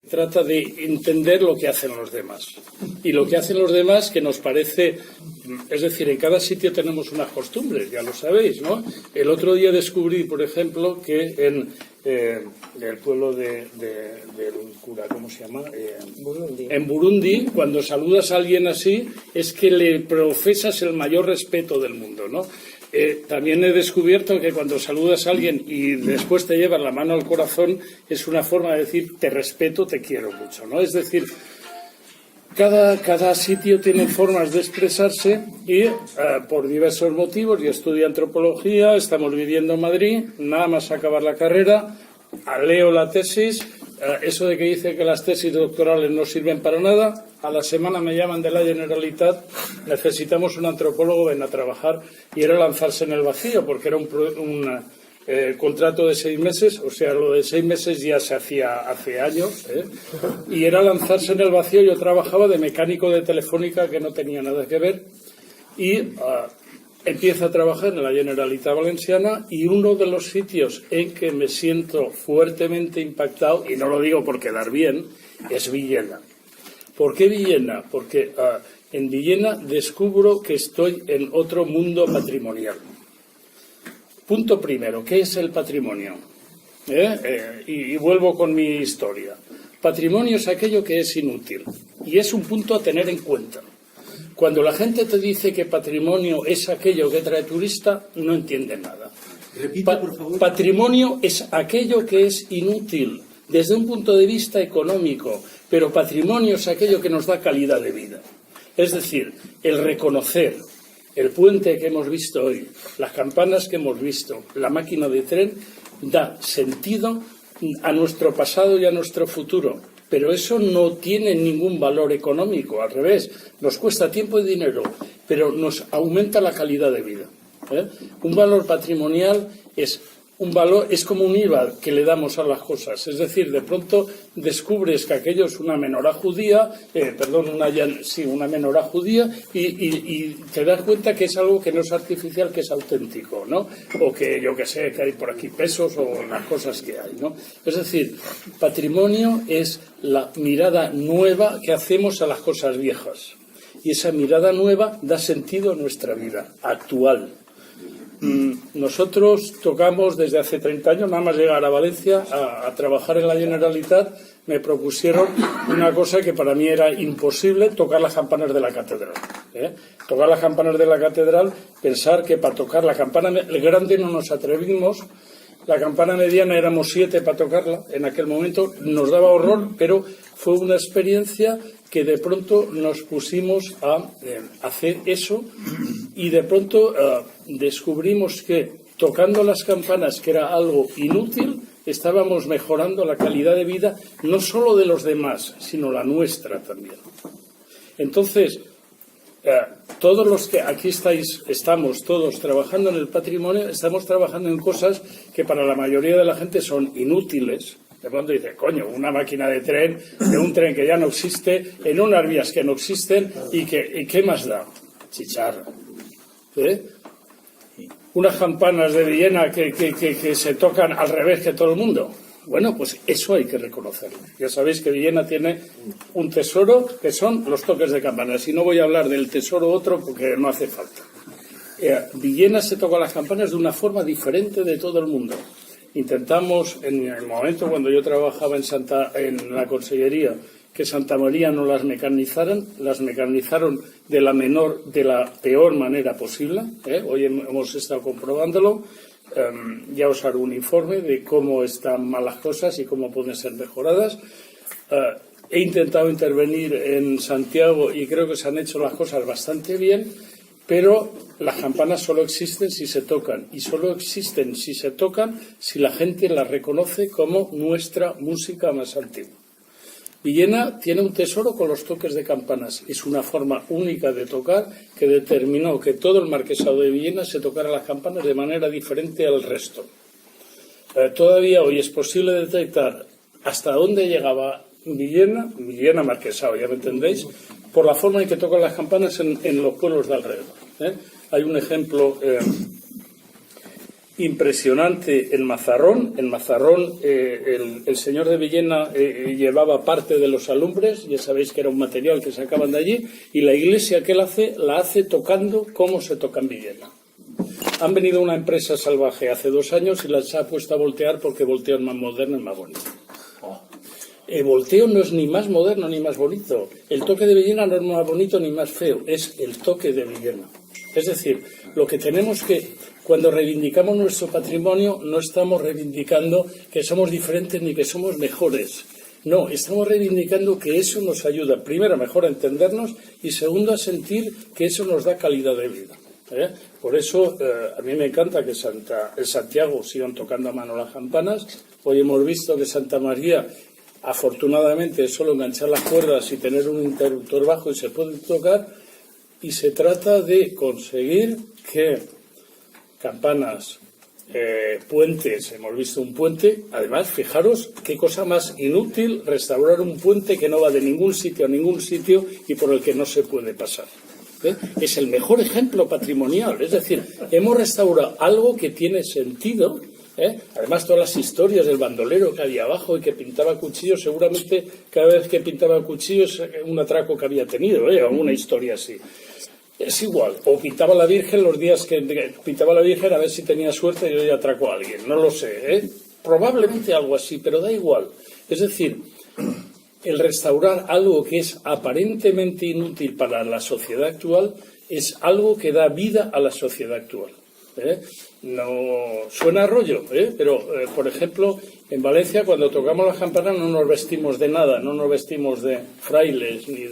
Trata de entender lo que hacen los demás. Y lo que hacen los demás que nos parece... Es decir, en cada sitio tenemos unas costumbres, ya lo sabéis, ¿no? El otro día descubrí, por ejemplo, que en el pueblo del cura, ¿cómo se llama? Burundi. En Burundi, cuando saludas a alguien así, es que le profesas el mayor respeto del mundo, ¿no? También he descubierto que cuando saludas a alguien y después te llevas la mano al corazón es una forma de decir te respeto, te quiero mucho, ¿no? Es decir, cada sitio tiene formas de expresarse y por diversos motivos, yo estudio antropología, estamos viviendo en Madrid, nada más acabar la carrera, leo la tesis, eso de que dice que las tesis doctorales no sirven para nada, a la semana me llaman de la Generalitat, necesitamos un antropólogo, ven a trabajar, y era lanzarse en el vacío, porque era un contrato de 6 meses, o sea, lo de 6 meses ya se hacía hace años, y era lanzarse en el vacío. Yo trabajaba de mecánico de Telefónica, que no tenía nada que ver, y empiezo a trabajar en la Generalitat Valenciana, y uno de los sitios en que me siento fuertemente impactado, y no lo digo por quedar bien, es Villena. ¿Por qué Villena? Porque en Villena descubro que estoy en otro mundo patrimonial. Punto primero, ¿qué es el patrimonio? Y vuelvo con mi historia. Patrimonio es aquello que es inútil y es un punto a tener en cuenta. Cuando la gente te dice que patrimonio es aquello que trae turista, no entiende nada. Repita, por favor. Patrimonio es aquello que es inútil desde un punto de vista económico, pero patrimonio es aquello que nos da calidad de vida. Es decir, el reconocer el puente que hemos visto hoy, las campanas que hemos visto, la máquina de tren, da sentido a nuestro pasado y a nuestro futuro. Pero eso no tiene ningún valor económico, al revés, nos cuesta tiempo y dinero, pero nos aumenta la calidad de vida. Un valor patrimonial es como un IVA que le damos a las cosas. Es decir, de pronto descubres que aquello es una menorá judía, una menorá judía, y te das cuenta que es algo que no es artificial, que es auténtico, ¿no? O que, yo que sé, que hay por aquí pesos o las cosas que hay, ¿no? Es decir, patrimonio es la mirada nueva que hacemos a las cosas viejas. Y esa mirada nueva da sentido a nuestra vida actual. Nosotros tocamos desde hace 30 años, nada más llegar a Valencia a trabajar en la Generalitat, me propusieron una cosa que para mí era imposible, tocar las campanas de la catedral. Tocar las campanas de la catedral, pensar que para tocar la campana grande no nos atrevimos, la campana mediana éramos 7 para tocarla, en aquel momento nos daba horror, pero fue una experiencia que de pronto nos pusimos a hacer eso y de pronto descubrimos que tocando las campanas, que era algo inútil, estábamos mejorando la calidad de vida no solo de los demás, sino la nuestra también. Entonces, todos los que aquí estamos todos trabajando en el patrimonio, estamos trabajando en cosas que para la mayoría de la gente son inútiles. De pronto dice, coño, una máquina de tren, de un tren que ya no existe, en unas vías que no existen, ¿y qué más da? Chicharra. Unas campanas de Villena que se tocan al revés que todo el mundo. Bueno, pues eso hay que reconocerlo. Ya sabéis que Villena tiene un tesoro que son los toques de campanas. Y no voy a hablar del tesoro otro porque no hace falta. Villena se toca las campanas de una forma diferente de todo el mundo. Intentamos, en el momento cuando yo trabajaba en la consellería, que Santa María no las mecanizaran, las mecanizaron de la peor manera posible. Hoy hemos estado comprobándolo. Ya os haré un informe de cómo están mal las cosas y cómo pueden ser mejoradas. He intentado intervenir en Santiago y creo que se han hecho las cosas bastante bien, pero las campanas solo existen si se tocan y solo existen si se tocan si la gente las reconoce como nuestra música más antigua. Villena tiene un tesoro con los toques de campanas. Es una forma única de tocar que determinó que todo el marquesado de Villena se tocara las campanas de manera diferente al resto. Todavía hoy es posible detectar hasta dónde llegaba Villena marquesado, ya me entendéis, por la forma en que tocan las campanas en los pueblos de alrededor. Hay un ejemplo impresionante en Mazarrón. En Mazarrón el señor de Villena llevaba parte de los alumbres, ya sabéis que era un material que sacaban de allí, y la iglesia que él hace, la hace tocando como se toca en Villena. Han venido una empresa salvaje hace 2 años y las ha puesto a voltear porque volteo es más moderno y más bonito. El volteo no es ni más moderno ni más bonito. El toque de Villena no es más bonito ni más feo, es el toque de Villena. Es decir, lo que tenemos que, cuando reivindicamos nuestro patrimonio, no estamos reivindicando que somos diferentes ni que somos mejores. No, estamos reivindicando que eso nos ayuda, primero, mejor a entendernos y segundo, a sentir que eso nos da calidad de vida. Por eso a mí me encanta que en Santiago sigan tocando a mano las campanas. Hoy hemos visto que Santa María, afortunadamente, es solo enganchar las cuerdas y tener un interruptor bajo y se puede tocar, y se trata de conseguir que campanas, puentes, hemos visto un puente, además fijaros qué cosa más inútil restaurar un puente que no va de ningún sitio a ningún sitio y por el que no se puede pasar. Es el mejor ejemplo patrimonial, es decir, hemos restaurado algo que tiene sentido. Además, todas las historias del bandolero que había abajo y que pintaba cuchillos, seguramente cada vez que pintaba cuchillos un atraco que había tenido, o una historia así. Es igual, o pintaba a la Virgen los días que pintaba a la Virgen a ver si tenía suerte y hoy atracó a alguien, no lo sé, probablemente algo así, pero da igual. Es decir, el restaurar algo que es aparentemente inútil para la sociedad actual es algo que da vida a la sociedad actual. No suena a rollo, pero por ejemplo en Valencia cuando tocamos las campanas no nos vestimos de nada, no nos vestimos de frailes ni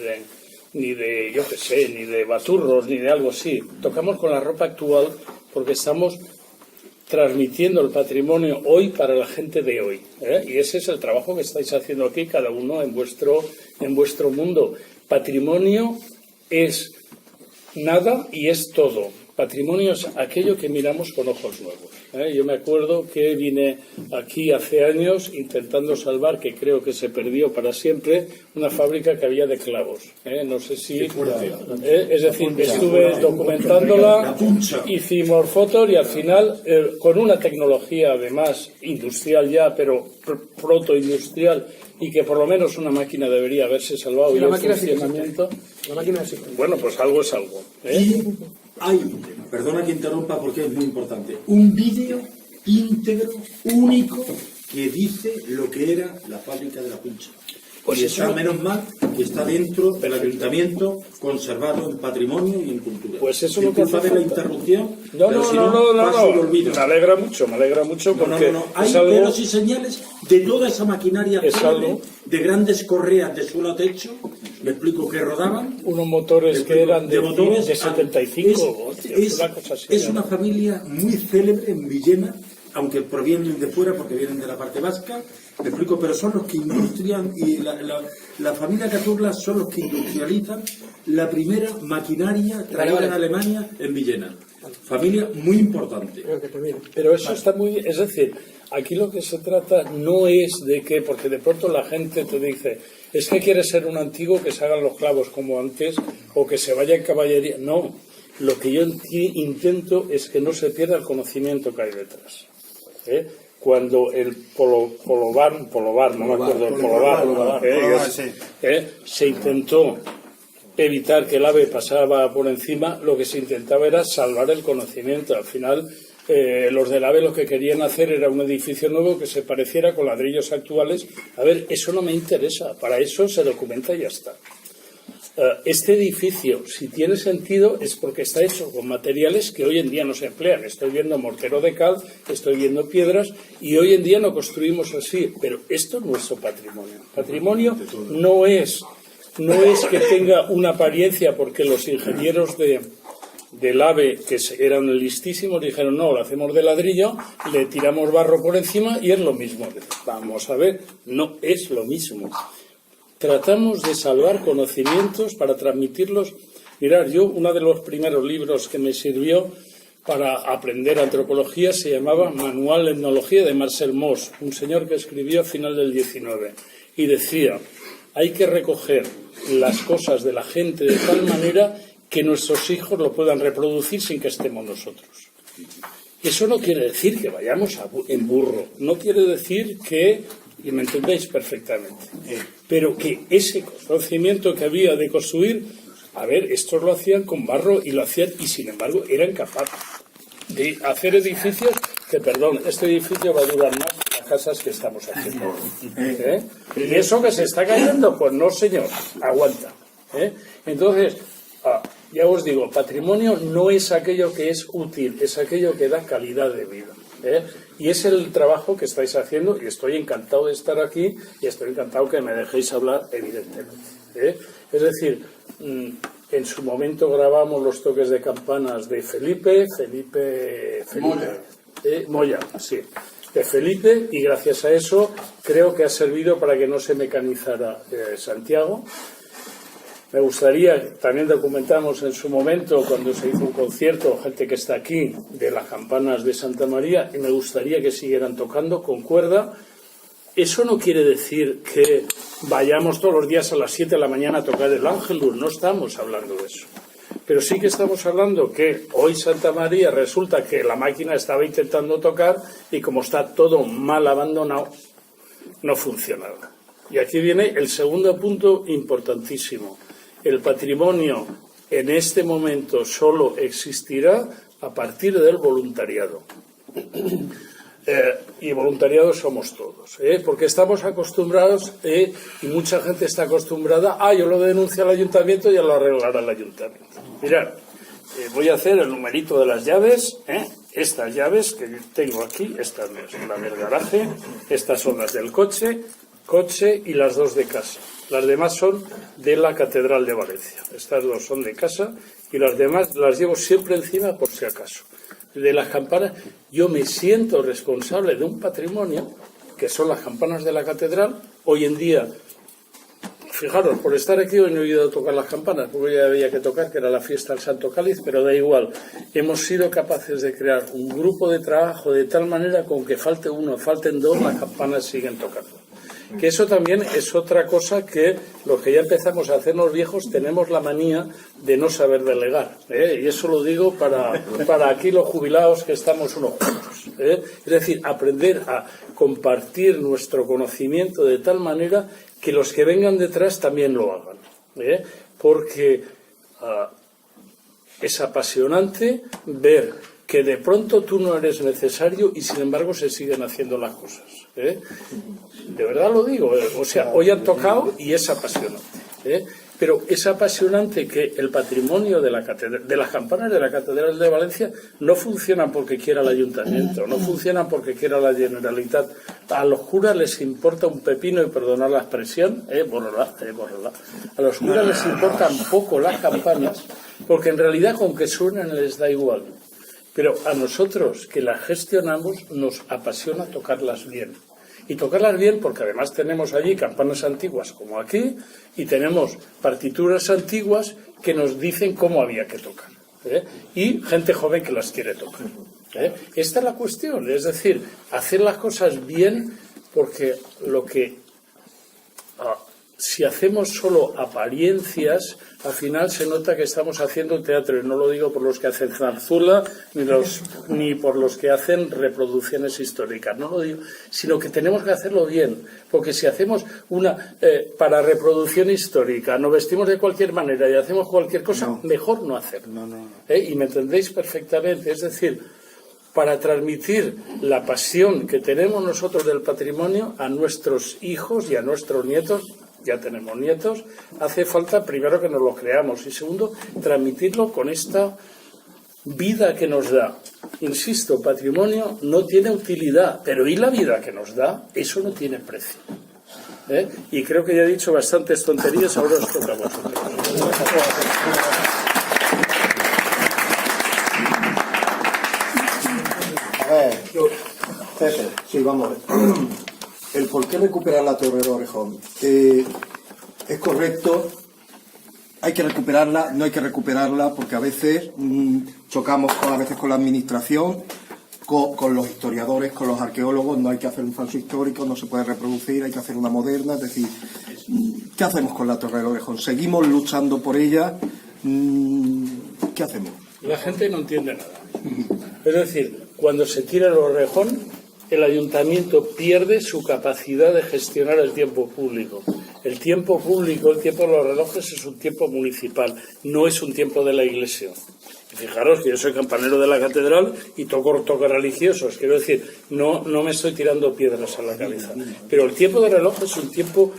de yo qué sé, ni de baturros ni de algo así, tocamos con la ropa actual porque estamos transmitiendo el patrimonio hoy para la gente de hoy, y ese es el trabajo que estáis haciendo aquí cada uno en vuestro mundo. Patrimonio es nada y es todo. Patrimonio es aquello que miramos con ojos nuevos. Yo me acuerdo que vine aquí hace años intentando salvar, que creo que se perdió para siempre, una fábrica que había de clavos. No sé si... es decir, estuve documentándola, hicimos fotos y al final, con una tecnología además industrial ya, pero protoindustrial, y que por lo menos una máquina debería haberse salvado. Y la máquina funcionamiento. La máquina sí. Bueno, pues algo es algo. Y hay, perdona que interrumpa porque es muy importante, un vídeo íntegro, único, que dice lo que era la fábrica de la Puncha. Pues y está, menos mal, que está dentro del ayuntamiento, conservado en patrimonio y en cultura. Pues eso es lo que hace falta. De la interrupción. No. Me alegra mucho porque hay pelos y señales de toda esa maquinaria de grandes correas de suelo a techo. Le explico que rodaban. Unos motores que eran de 75. Es una familia muy célebre en Villena, aunque provienen de fuera porque vienen de la parte vasca. Me explico, pero son los que industrian, y la familia Cazorla son los que industrializan la primera maquinaria traída en Alemania en Villena. Familia muy importante. Pero eso está muy... Es decir, aquí lo que se trata no es de que, porque de pronto la gente te dice, es que quiere ser un antiguo que se hagan los clavos como antes o que se vaya en caballería. No, lo que yo intento es que no se pierda el conocimiento que hay detrás. Cuando el Polobar, no me acuerdo, el Polobar, se intentó evitar que el ave pasaba por encima, lo que se intentaba era salvar el conocimiento. Al final, los del AVE lo que querían hacer era un edificio nuevo que se pareciera con ladrillos actuales. A ver, eso no me interesa, para eso se documenta y ya está. Este edificio, si tiene sentido, es porque está hecho con materiales que hoy en día no se emplean. Estoy viendo mortero de cal, estoy viendo piedras, y hoy en día no construimos así. Pero esto es nuestro patrimonio. Patrimonio no es que tenga una apariencia, porque los ingenieros del AVE, que eran listísimos, dijeron, no, lo hacemos de ladrillo, le tiramos barro por encima y es lo mismo. Vamos a ver, no es lo mismo. Tratamos de salvar conocimientos para transmitirlos. Mirad, uno de los primeros libros que me sirvió para aprender antropología se llamaba Manual de Etnología de Marcel Mauss, un señor que escribió a final del 19, y decía, hay que recoger las cosas de la gente de tal manera que nuestros hijos lo puedan reproducir sin que estemos nosotros. Eso no quiere decir que vayamos en burro, no quiere decir que, y me entendéis perfectamente, pero que ese conocimiento que había de construir, a ver, estos lo hacían con barro y lo hacían, y sin embargo eran capaces de hacer edificios que, perdón, este edificio va a durar más que las casas que estamos haciendo. ¿Y eso que se está cayendo? Pues no, señor, aguanta. Entonces, ya os digo, patrimonio no es aquello que es útil, es aquello que da calidad de vida. Y es el trabajo que estáis haciendo, y estoy encantado de estar aquí, y estoy encantado que me dejéis hablar, evidentemente. Es decir, en su momento grabamos los toques de campanas de Felipe Moya, sí, de Felipe, y gracias a eso creo que ha servido para que no se mecanizara Santiago. Me gustaría, también documentamos en su momento cuando se hizo un concierto, gente que está aquí, de las campanas de Santa María, y me gustaría que siguieran tocando con cuerda. Eso no quiere decir que vayamos todos los días a las 7 de la mañana a tocar el Ángelus, no estamos hablando de eso. Pero sí que estamos hablando que hoy Santa María resulta que la máquina estaba intentando tocar y como está todo mal abandonado, no funcionaba. Y aquí viene el segundo punto importantísimo. El patrimonio en este momento solo existirá a partir del voluntariado. Y voluntariado somos todos, porque estamos acostumbrados, y mucha gente está acostumbrada, yo lo denuncio al ayuntamiento y ya lo arreglará el ayuntamiento. Mirad, voy a hacer el numerito de las llaves, estas llaves que tengo aquí, estas son las del garaje, estas son las del coche y las dos de casa. Las demás son de la Catedral de Valencia. Estas dos son de casa y las demás las llevo siempre encima por si acaso. De las campanas, yo me siento responsable de un patrimonio que son las campanas de la Catedral. Hoy en día, fijaros, por estar aquí hoy no he ido a tocar las campanas, porque ya había que tocar, que era la fiesta del Santo Cáliz, pero da igual. Hemos sido capaces de crear un grupo de trabajo de tal manera con que falte uno, falten dos, las campanas siguen tocando. Que eso también es otra cosa que los que ya empezamos a hacernos viejos tenemos la manía de no saber delegar, y eso lo digo para aquí los jubilados que estamos unos cuantos, es decir, aprender a compartir nuestro conocimiento de tal manera que los que vengan detrás también lo hagan, porque es apasionante ver que de pronto tú no eres necesario y sin embargo se siguen haciendo las cosas. De verdad lo digo, o sea, hoy han tocado y es apasionante. Pero es apasionante que el patrimonio de las campanas de la Catedral de Valencia no funcionan porque quiera el ayuntamiento, no funcionan porque quiera la Generalitat. A los curas les importa un pepino, y perdonad la expresión, bórrala. A los curas les importan poco las campanas porque en realidad con que suenen les da igual. Pero a nosotros, que las gestionamos, nos apasiona tocarlas bien. Y tocarlas bien porque además tenemos allí campanas antiguas como aquí y tenemos partituras antiguas que nos dicen cómo había que tocar. Y gente joven que las quiere tocar. Esta es la cuestión, es decir, hacer las cosas bien, porque lo que... si hacemos solo apariencias, al final se nota que estamos haciendo teatro, y no lo digo por los que hacen zarzuela ni por los que hacen reproducciones históricas, no lo digo, sino que tenemos que hacerlo bien, porque si hacemos una para reproducción histórica, nos vestimos de cualquier manera y hacemos cualquier cosa, mejor no hacerlo. Y me entendéis perfectamente, es decir, para transmitir la pasión que tenemos nosotros del patrimonio a nuestros hijos y a nuestros nietos. Ya tenemos nietos, hace falta primero que nos lo creamos y segundo, transmitirlo con esta vida que nos da. Insisto, patrimonio no tiene utilidad, pero ¿y la vida que nos da? Eso no tiene precio. Y creo que ya he dicho bastantes tonterías, ahora os toca a vosotros. A ver, Pepe, sí, vamos a ver. El por qué recuperar la Torre de Orejón. Es correcto, hay que recuperarla, no hay que recuperarla, porque a veces chocamos con la administración, con los historiadores, con los arqueólogos, no hay que hacer un falso histórico, no se puede reproducir, hay que hacer una moderna, es decir, ¿qué hacemos con la Torre de Orejón? ¿Seguimos luchando por ella? ¿Qué hacemos? La gente no entiende nada. Es decir, cuando se tira el orejón, el ayuntamiento pierde su capacidad de gestionar el tiempo público. El tiempo público, el tiempo de los relojes, es un tiempo municipal, no es un tiempo de la Iglesia. Fijaros que yo soy campanero de la catedral y toco toques religiosos. Quiero decir, no me estoy tirando piedras a la cabeza. Pero el tiempo de reloj es un tiempo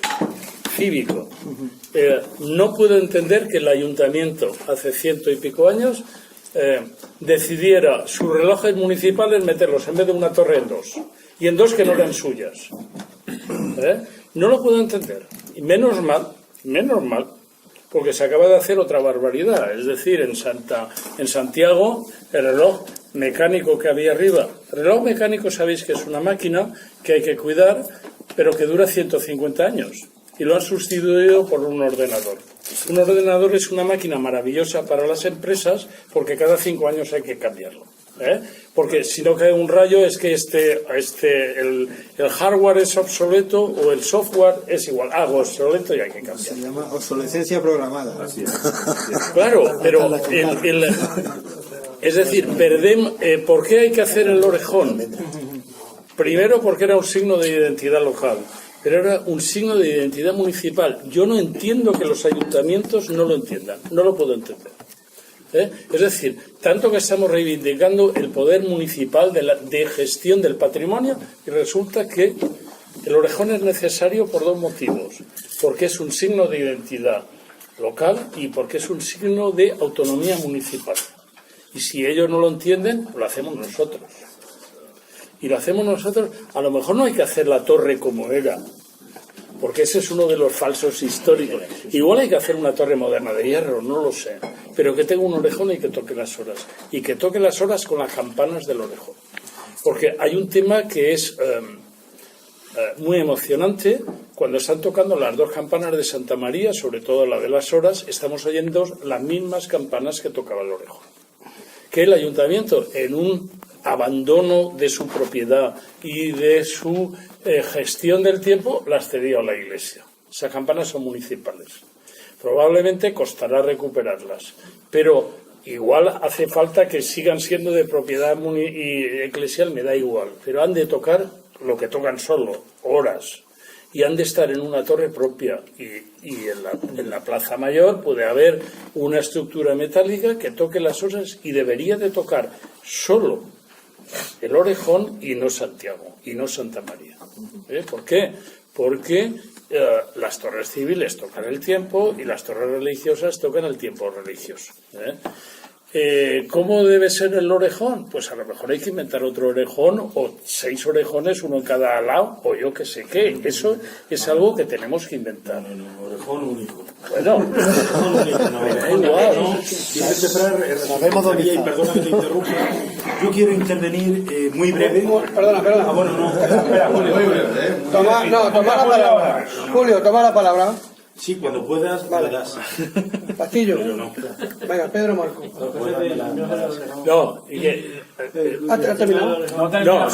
cívico. No puedo entender que el ayuntamiento, hace 100 y pico años, decidiera sus relojes municipales meterlos en vez de una torre en 2. Y en 2 que no eran suyas. No lo puedo entender. Y menos mal, porque se acaba de hacer otra barbaridad. Es decir, en Santiago, el reloj mecánico que había arriba. El reloj mecánico sabéis que es una máquina que hay que cuidar, pero que dura 150 años. Y lo han sustituido por un ordenador. Un ordenador es una máquina maravillosa para las empresas porque cada 5 años hay que cambiarlo. Porque si no cae un rayo es que el hardware es obsoleto o el software es igual, algo obsoleto y hay que cambiar. Se llama obsolescencia programada. Así es. Claro, pero es decir, ¿por qué hay que hacer el orejón? Primero porque era un signo de identidad local, pero era un signo de identidad municipal. Yo no entiendo que los ayuntamientos no lo entiendan, no lo puedo entender. Es decir, tanto que estamos reivindicando el poder municipal de gestión del patrimonio y resulta que el orejón es necesario por 2 motivos. Porque es un signo de identidad local y porque es un signo de autonomía municipal. Y si ellos no lo entienden, lo hacemos nosotros. Y lo hacemos nosotros, a lo mejor no hay que hacer la torre como era, porque ese es uno de los falsos históricos. Igual hay que hacer una torre moderna de hierro, no lo sé, pero que tenga un orejón y que toque las horas. Y que toque las horas con las campanas del orejón. Porque hay un tema que es muy emocionante. Cuando están tocando las 2 campanas de Santa María, sobre todo la de las horas, estamos oyendo las mismas campanas que tocaba el orejón. Que el ayuntamiento, en un abandono de su propiedad y de su gestión del tiempo, las cedió a la Iglesia. Esas campanas son municipales. Probablemente costará recuperarlas, pero igual hace falta que sigan siendo de propiedad eclesial, me da igual, pero han de tocar lo que tocan solo, horas, y han de estar en una torre propia, y en la Plaza Mayor puede haber una estructura metálica que toque las horas y debería de tocar solo el orejón y no Santiago, y no Santa María. ¿Por qué? Porque las torres civiles tocan el tiempo y las torres religiosas tocan el tiempo religioso. ¿Cómo debe ser el orejón? Pues a lo mejor hay que inventar otro orejón o 6 orejones, uno en cada lado, o yo que sé qué. Eso es algo que tenemos que inventar. No, orejón único. Bueno, sabemos dónde está. Y perdona que te interrumpa. Yo quiero intervenir muy breve. Perdona. Ah, bueno, no. Espera, Julio. Muy breve, Toma la palabra. Julio, toma la palabra. Sí, cuando puedas, vale. Pastillo. No. Venga, Pedro Marco. ¿Has terminado? No,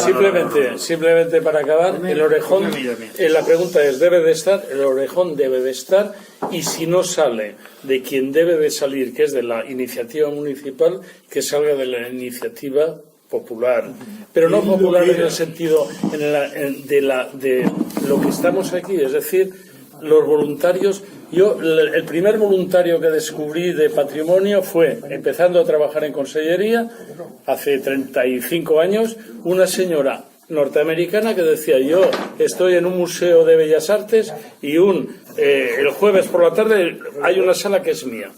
simplemente para acabar, el orejón, la pregunta es, ¿debe de estar? El orejón debe de estar, y si no sale de quien debe de salir, que es de la iniciativa municipal, que salga de la iniciativa popular, pero no popular en el sentido de lo que estamos aquí, es decir, los voluntarios. Yo, el primer voluntario que descubrí de patrimonio fue, empezando a trabajar en consellería, hace 35 años, una señora norteamericana que decía: yo estoy en un museo de bellas artes y el jueves por la tarde hay una sala que es mía.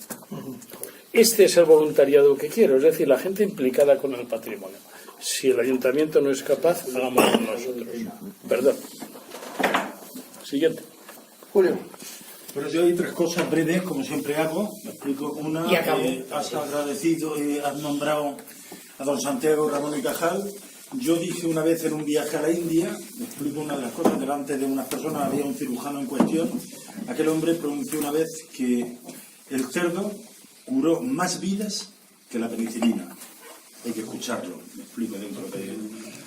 Este es el voluntariado que quiero, es decir, la gente implicada con el patrimonio. Si el ayuntamiento no es capaz, hagámoslo nosotros. Perdón. Siguiente. Julio. Pero yo hay 3 cosas breves, como siempre hago. Me explico. Una, has agradecido y has nombrado a don Santiago Ramón y Cajal. Yo dije una vez en un viaje a la India, me explico una de las cosas, delante de unas personas había un cirujano en cuestión. Aquel hombre pronunció una vez que el cerdo curó más vidas que la penicilina. Hay que escucharlo, me explico dentro de...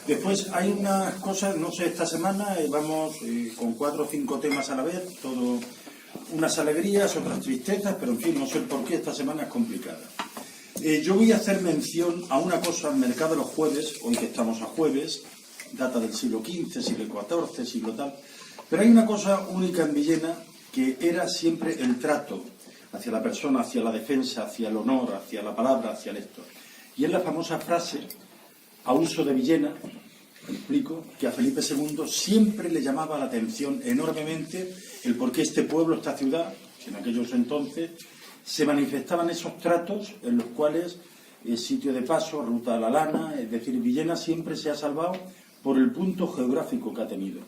Después hay unas cosas, no sé, esta semana vamos con 4 o 5 temas a la vez, todo unas alegrías, otras tristezas, pero en fin, no sé por qué esta semana es complicada. Yo voy a hacer mención a una cosa al mercado de los jueves, hoy que estamos a jueves, data del siglo XV, siglo XIV, siglo tal, pero hay una cosa única en Villena que era siempre el trato hacia la persona, hacia la defensa, hacia el honor, hacia la palabra, hacia el esto. Y es la famosa frase, a uso de Villena, me explico, que a Felipe II siempre le llamaba la atención enormemente el por qué este pueblo, esta ciudad, en aquellos entonces, se manifestaban esos tratos en los cuales el sitio de paso, ruta a la lana, es decir, Villena siempre se ha salvado por el punto geográfico que ha tenido.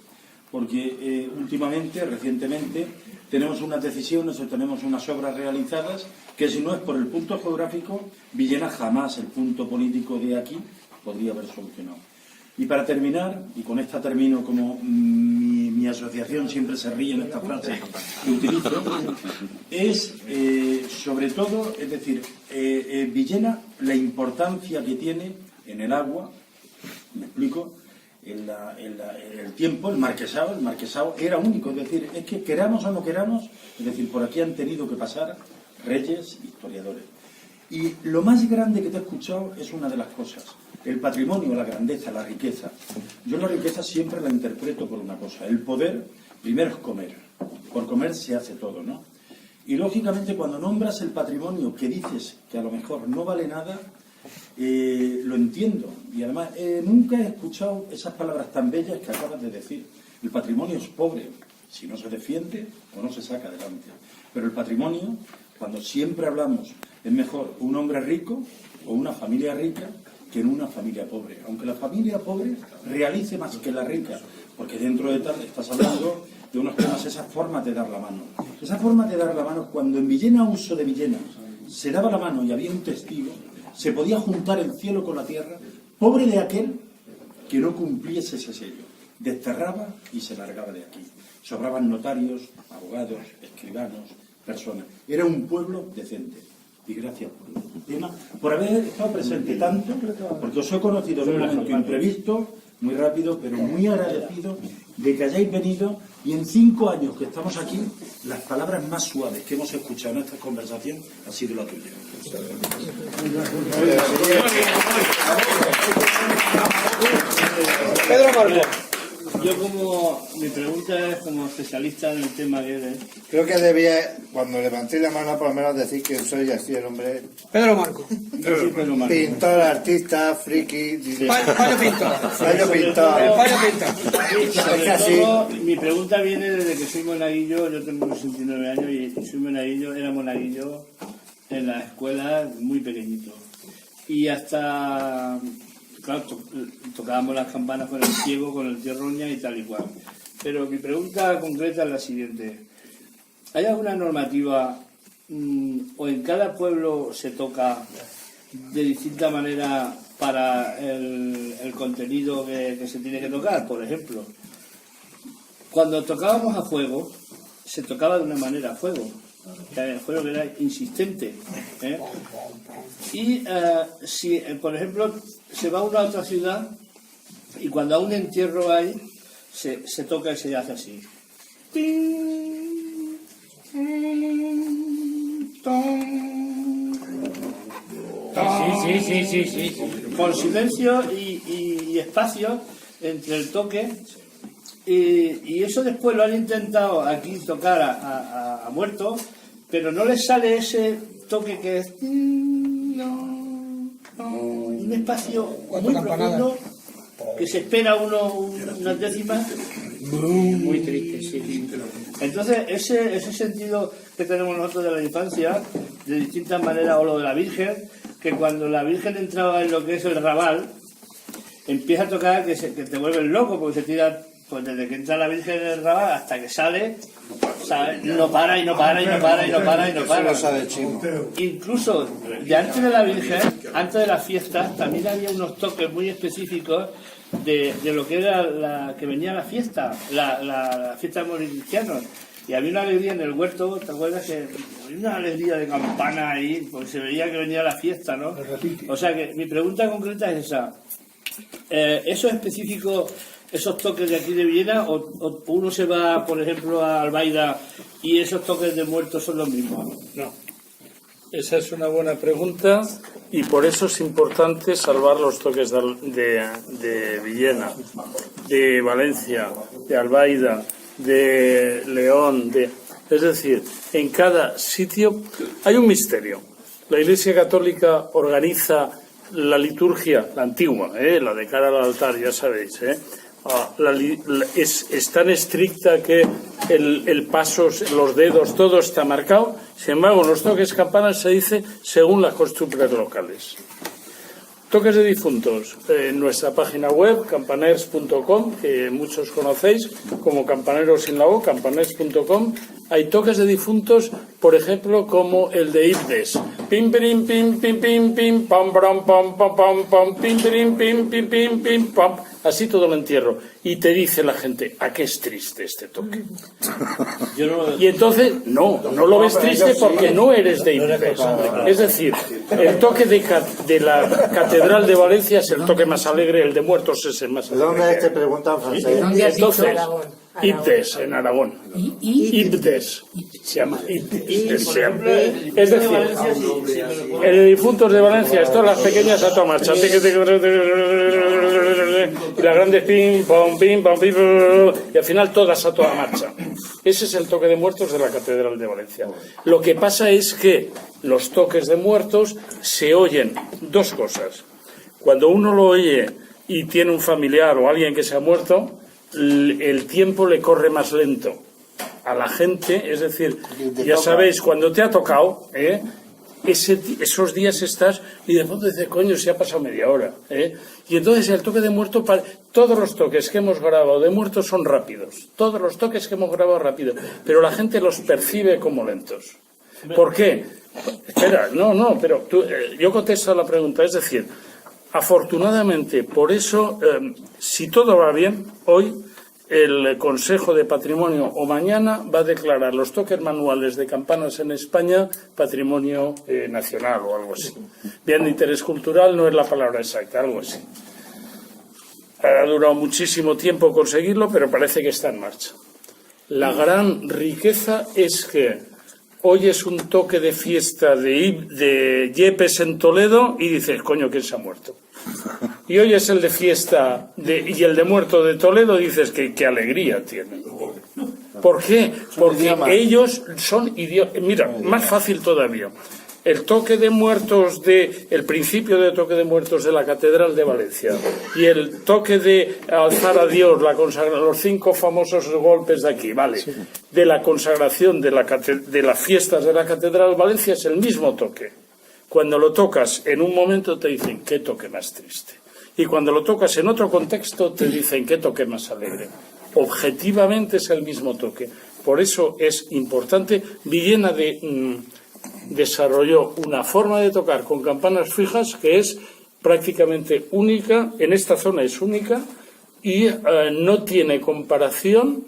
Porque últimamente, recientemente, tenemos unas decisiones o tenemos unas obras realizadas que si no es por el punto geográfico, Villena jamás el punto político de aquí podría haber solucionado. Y para terminar, y con esta termino como mi asociación siempre se ríe en esta frase que utilizo, es sobre todo, es decir, Villena, la importancia que tiene en el agua, me explico, en el tiempo, el marquesado era único, es decir, es que queramos o no queramos, es decir, por aquí han tenido que pasar reyes, historiadores. Y lo más grande que te he escuchado es una de las cosas, el patrimonio, la grandeza, la riqueza. Yo la riqueza siempre la interpreto por una cosa, el poder primero es comer, por comer se hace todo, ¿no? Y lógicamente cuando nombras el patrimonio que dices que a lo mejor no vale nada, lo entiendo, y además nunca he escuchado esas palabras tan bellas que acabas de decir. El patrimonio es pobre, si no se defiende o no se saca adelante. Pero el patrimonio, cuando siempre hablamos, es mejor un hombre rico o una familia rica que en una familia pobre. Aunque la familia pobre realice más que la rica, porque dentro de tal estás hablando de unos temas, esas formas de dar la mano. Esa forma de dar la mano, cuando en Villena, uso de Villena, se daba la mano y había un testigo, se podía juntar el cielo con la tierra, pobre de aquel que no cumpliese ese sello. Desterraba y se largaba de aquí. Sobraban notarios, abogados, escribanos, personas. Era un pueblo decente. Y gracias por el tema, por haber estado presente tanto, porque os he conocido en un momento imprevisto, muy rápido, pero muy agradecido de que hayáis venido, y en 5 años que estamos aquí, las palabras más suaves que hemos escuchado en esta conversación ha sido la tuya. Pedro Marco. Yo mi pregunta es como especialista en el tema que eres. Creo que debía, cuando levanté la mano, por lo menos decir que soy así el hombre. Pedro Marco. Yo soy Pedro Marco. Pintor, artista, friki. Payo pintor. Payo pintor. Payo pintor. Sobre Es que así- todo, mi pregunta viene desde que soy monaguillo. Yo tengo 69 años y soy monaguillo, era monaguillo en la escuela muy pequeñito. Y hasta, claro, tocábamos las campanas con el ciego, con el tío Roña y tal y cual. Pero mi pregunta concreta es la siguiente. ¿Hay alguna normativa o en cada pueblo se toca de distinta manera para el contenido que se tiene que tocar? Por ejemplo, cuando tocábamos a fuego, se tocaba de una manera a fuego. El fuego que era insistente. Y si, por ejemplo, se va a una otra ciudad y cuando a un entierro hay, se toca y se hace así. Sí. Con silencio y espacio entre el toque. Y eso después lo han intentado aquí tocar a muertos, pero no les sale ese toque que es un espacio muy profundo que se espera unas décimas. Muy triste, sí. Entonces, ese sentido que tenemos nosotros de la infancia, de distintas maneras, o lo de la Virgen, que cuando la Virgen entraba en lo que es el rabal, empieza a tocar que te vuelves loco, porque se tira, pues desde que entra la Virgen en el rabal hasta que sale, ¿sabes? No para y no para y no para y no para y no para. Eso lo sabe Chimo. Incluso de antes de la Virgen, antes de las fiestas, también había unos toques muy específicos de lo que era la que venía la fiesta, la fiesta de los cristianos. Y había una alegría en el huerto, ¿te acuerdas? Que había una alegría de campana ahí, porque se veía que venía la fiesta, ¿no? O sea que mi pregunta concreta es esa. ¿Eso es específico, esos toques de aquí de Villena, o uno se va, por ejemplo, a Albaida y esos toques de muertos son los mismos? No. Esa es una buena pregunta y por eso es importante salvar los toques de Villena, de Valencia, de Albaida, de León, es decir, en cada sitio hay un misterio. La Iglesia Católica organiza la liturgia, la antigua, la de cara al altar, ya sabéis, es tan estricta que el paso, los dedos, todo está marcado. Sin embargo, los toques campanas se dice según las costumbres locales. Toques de difuntos, en nuestra página web, campaners.com, que muchos conocéis como Campaneros sin la O, campaners.com, hay toques de difuntos, por ejemplo, como el de Ibdes. Pim, pim, pim, pim, pim, pim, pam, pam, pam, pam, pam, pam, pim, pim, pim, pim, pim, pim, pam. Así todo el entierro. Y te dice la gente, ¿a qué es triste este toque? Y entonces, no lo ves triste porque no eres de Ibdes. Es decir, el toque de la Catedral de Valencia es el toque más alegre, el de muertos es el más alegre. ¿Dónde te preguntan francés? Entonces, Ibdes, en Aragón. Ibdes. Se llama Ibdes. Es decir, el de difuntos de Valencia, esto las pequeñas a toda marcha. Y las grandes pim, pam, pim, pam, pim, y al final todas a toda marcha. Ese es el toque de muertos de la Catedral de Valencia. Lo que pasa es que los toques de muertos se oyen dos cosas. Cuando uno lo oye y tiene un familiar o alguien que se ha muerto, el tiempo le corre más lento a la gente, es decir, ya sabéis, cuando te ha tocado, esos días estás y de pronto dices, coño, se ha pasado media hora, y entonces el toque de muerto, todos los toques que hemos grabado de muertos son rápidos, todos los toques que hemos grabado rápido, pero la gente los percibe como lentos. ¿Por qué? Espera, pero yo contesto a la pregunta, es decir, afortunadamente, por eso, si todo va bien, hoy el Consejo de Patrimonio o mañana va a declarar los toques manuales de campanas en España patrimonio nacional o algo así. Bien de interés cultural no es la palabra exacta, algo así. Ha durado muchísimo tiempo conseguirlo, pero parece que está en marcha. La gran riqueza es que hoy es un toque de fiesta de Yepes en Toledo y dices, coño, ¿quién se ha muerto? Y hoy es el de fiesta y el de muerto de Toledo, dices que qué alegría tienen. ¿Por qué? Porque ellos son idiotas. Mira, más fácil todavía. El toque de muertos el principio de toque de muertos de la Catedral de Valencia y el toque de alzar a Dios, los 5 famosos golpes de aquí, ¿vale? De la consagración de las fiestas de la Catedral de Valencia es el mismo toque. Cuando lo tocas en un momento te dicen, qué toque más triste. Y cuando lo tocas en otro contexto te dicen, qué toque más alegre. Objetivamente es el mismo toque. Por eso es importante. Villena desarrolló una forma de tocar con campanas fijas que es prácticamente única, en esta zona es única y no tiene comparación.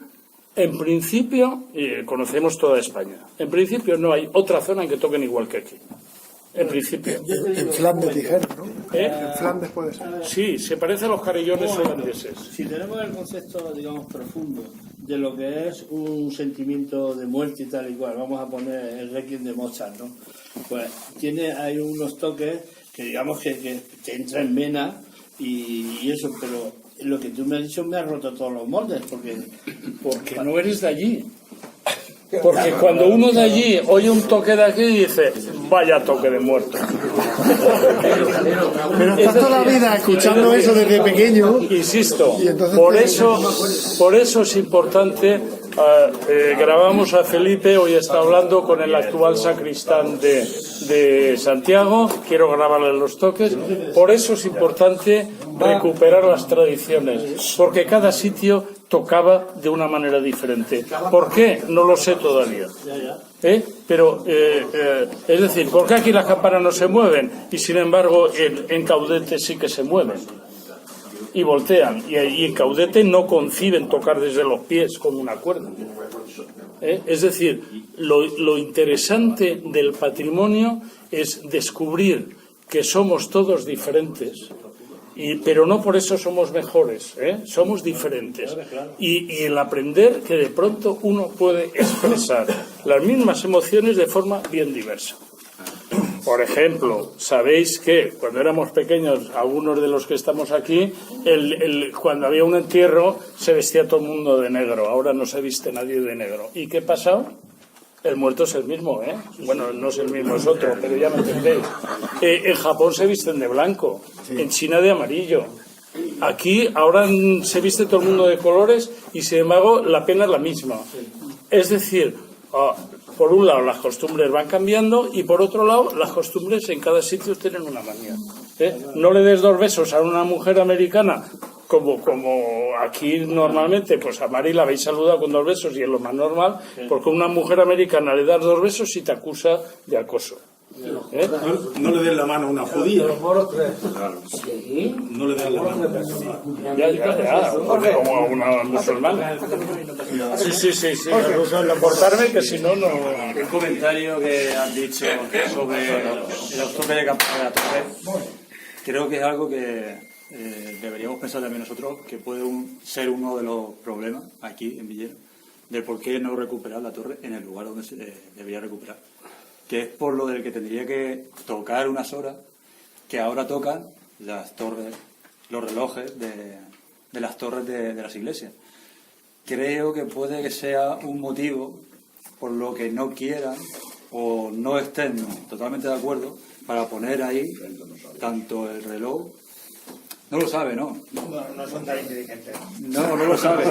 En principio, conocemos toda España. En principio no hay otra zona en que toquen igual que aquí. En principio. En Flandes dijeron, ¿no? En Flandes puede ser. Sí, se parece a los carillones holandeses. Si tenemos el concepto, digamos, profundo de lo que es un sentimiento de muerte y tal y cual, vamos a poner el Requiem de Mozart, ¿no? Pues hay unos toques que digamos que te entra en vena y eso, pero lo que tú me has dicho me ha roto todos los moldes, porque no eres de allí. Porque cuando uno de allí oye un toque de aquí dice, vaya toque de muerto. Pero está toda la vida escuchando eso desde pequeño. Insisto, por eso es importante. Grabamos a Felipe, hoy está hablando con el actual sacristán de Santiago, quiero grabarle los toques. Por eso es importante recuperar las tradiciones, porque cada sitio tocaba de una manera diferente. ¿Por qué? No lo sé todavía. Pero, es decir, ¿por qué aquí las campanas no se mueven? Y sin embargo, en Caudete sí que se mueven. Y voltean. Y en Caudete no conciben tocar desde los pies con una cuerda. Es decir, lo interesante del patrimonio es descubrir que somos todos diferentes. Pero no por eso somos mejores, somos diferentes. Y el aprender que de pronto uno puede expresar las mismas emociones de forma bien diversa. Por ejemplo, sabéis que cuando éramos pequeños, algunos de los que estamos aquí, cuando había un entierro se vestía todo el mundo de negro. Ahora no se viste nadie de negro. ¿Y qué pasa? El muerto es el mismo, ¿eh? Bueno, no es el mismo, es otro, pero ya me entendéis. En Japón se visten de blanco, en China de amarillo. Aquí ahora se viste todo el mundo de colores y sin embargo la pena es la misma. Es decir, por un lado las costumbres van cambiando y por otro lado las costumbres en cada sitio tienen una manía. No le des 2 besos a una mujer americana como aquí normalmente, pues a Mari la habéis saludado con 2 besos y es lo más normal, porque a una mujer americana le das 2 besos y te acusa de acoso. No le den la mano a una judía. Claro. No le den la mano a una judía. Ya, como a una musulmana. Sí, portarme que si no, no... El comentario que han dicho sobre los toques de campana de la torre, creo que es algo que deberíamos pensar también nosotros, que puede ser uno de los problemas aquí en Villena, de por qué no recuperar la torre en el lugar donde se debería recuperar. Que es por lo del que tendría que tocar unas horas que ahora tocan las torres, los relojes de las torres de las iglesias. Creo que puede que sea un motivo por lo que no quieran o no estén totalmente de acuerdo para poner ahí tanto el reloj. No lo sabe, ¿no? No son tan inteligentes. No lo sabe.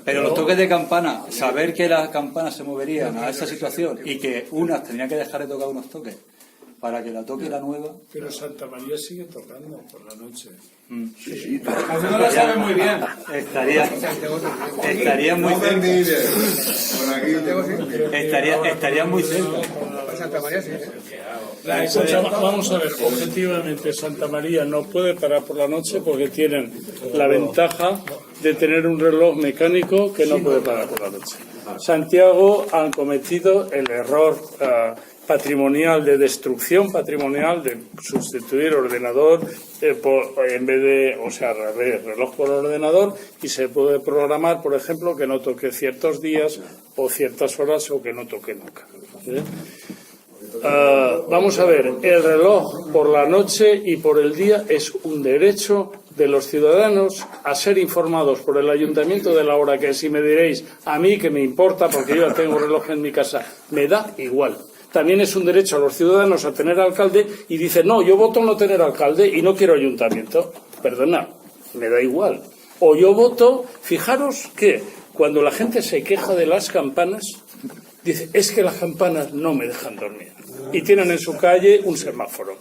Pero los toques de campana, saber que las campanas se moverían a esa situación y que unas tendrían que dejar de tocar unos toques para que la toque la nueva. Pero Santa María sigue tocando por la noche. Sí. No lo sabe muy bien. Estaría muy cerca. Estaría muy cerca. Santa María sí. Vamos a ver, objetivamente Santa María no puede parar por la noche porque tienen la ventaja de tener un reloj mecánico que no puede parar por la noche. Santiago han cometido el error patrimonial de destrucción patrimonial de sustituir ordenador en vez de, o sea, al revés, reloj por ordenador, y se puede programar, por ejemplo, que no toque ciertos días o ciertas horas o que no toque nunca. Vamos a ver, el reloj por la noche y por el día es un derecho de los ciudadanos a ser informados por el ayuntamiento de la hora que es, y me diréis, a mí que me importa porque yo ya tengo reloj en mi casa, me da igual. También es un derecho a los ciudadanos a tener alcalde y dicen, no, yo voto no tener alcalde y no quiero ayuntamiento. Perdona, me da igual. O yo voto, fijaros que cuando la gente se queja de las campanas, dice, es que las campanas no me dejan dormir. Y tienen en su calle un semáforo.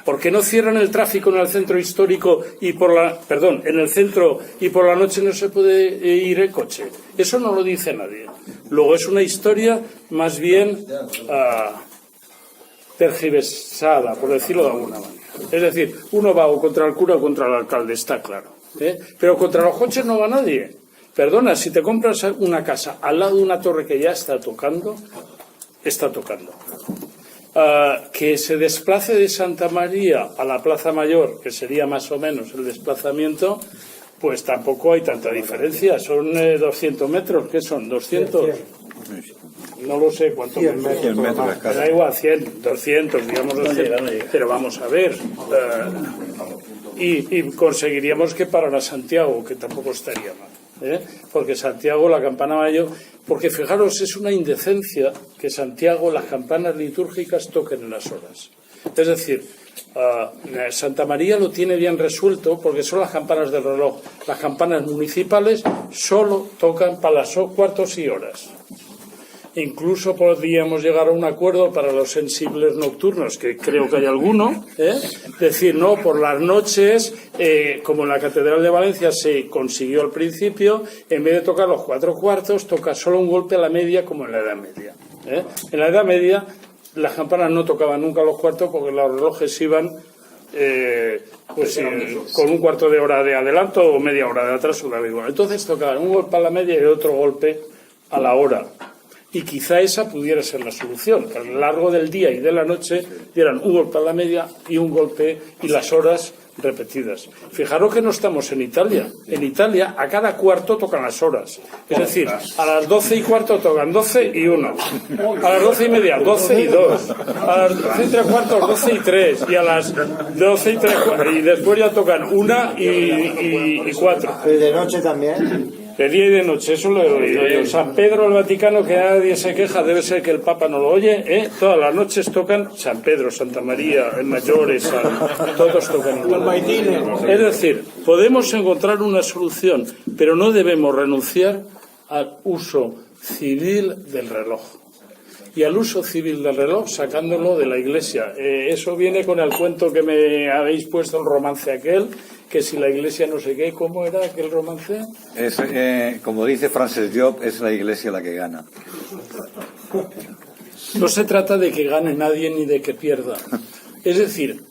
¿Por qué no cierran el tráfico en el centro histórico y en el centro y por la noche no se puede ir en coche? Eso no lo dice nadie. Luego es una historia más bien tergiversada, por decirlo de alguna manera. Es decir, uno va o contra el cura o contra el alcalde, está claro. Pero contra los coches no va nadie. Perdona, si te compras una casa al lado de una torre que ya está tocando, está tocando. Que se desplace de Santa María a la Plaza Mayor, que sería más o menos el desplazamiento, pues tampoco hay tanta diferencia. Son 200 metros, ¿qué son? ¿200? No lo sé cuánto. 100 metros. Me da igual, 100, 200, digamos. Pero vamos a ver. Y conseguiríamos que parara Santiago, que tampoco estaría mal. Porque Santiago, la campana mayor, porque fijaros, es una indecencia que Santiago, las campanas litúrgicas toquen en las horas. Es decir, Santa María lo tiene bien resuelto porque son las campanas del reloj. Las campanas municipales solo tocan para las cuartos y horas. Incluso podríamos llegar a un acuerdo para los sensibles nocturnos, que creo que hay alguno, decir, no, por las noches, como en la Catedral de Valencia se consiguió al principio, en vez de tocar los 4 cuartos, toca solo un golpe a la media, como en la Edad Media. En la Edad Media las campanas no tocaban nunca los cuartos porque los relojes iban con un cuarto de hora de adelanto o media hora de atraso. Entonces tocaban un golpe a la media y otro golpe a la hora. Y quizá esa pudiera ser la solución, que a lo largo del día y de la noche dieran un golpe a la media y un golpe, y las horas repetidas. Fijaros que no estamos en Italia. En Italia a cada cuarto tocan las horas. Es decir, a las 12:15 tocan 12 y 1. A las 12:30, 12 y 2. A las 12:15, 12 y 3. Y a las 12 y 3. Y después ya tocan 1 y 4. Y de noche también. De día y de noche, eso lo he oído yo. San Pedro, el Vaticano, que nadie se queja, debe ser que el Papa no lo oye, ¿eh? Todas las noches tocan San Pedro, Santa María, el Mayores, todos tocan. Es decir, podemos encontrar una solución, pero no debemos renunciar al uso civil del reloj. Y al uso civil del reloj sacándolo de la Iglesia. Eso viene con el cuento que me habéis puesto, el romance aquel, que si la Iglesia no sé qué, ¿cómo era aquel romance? Es, como dice Frances Job, es la Iglesia la que gana. No se trata de que gane nadie ni de que pierda. Es decir,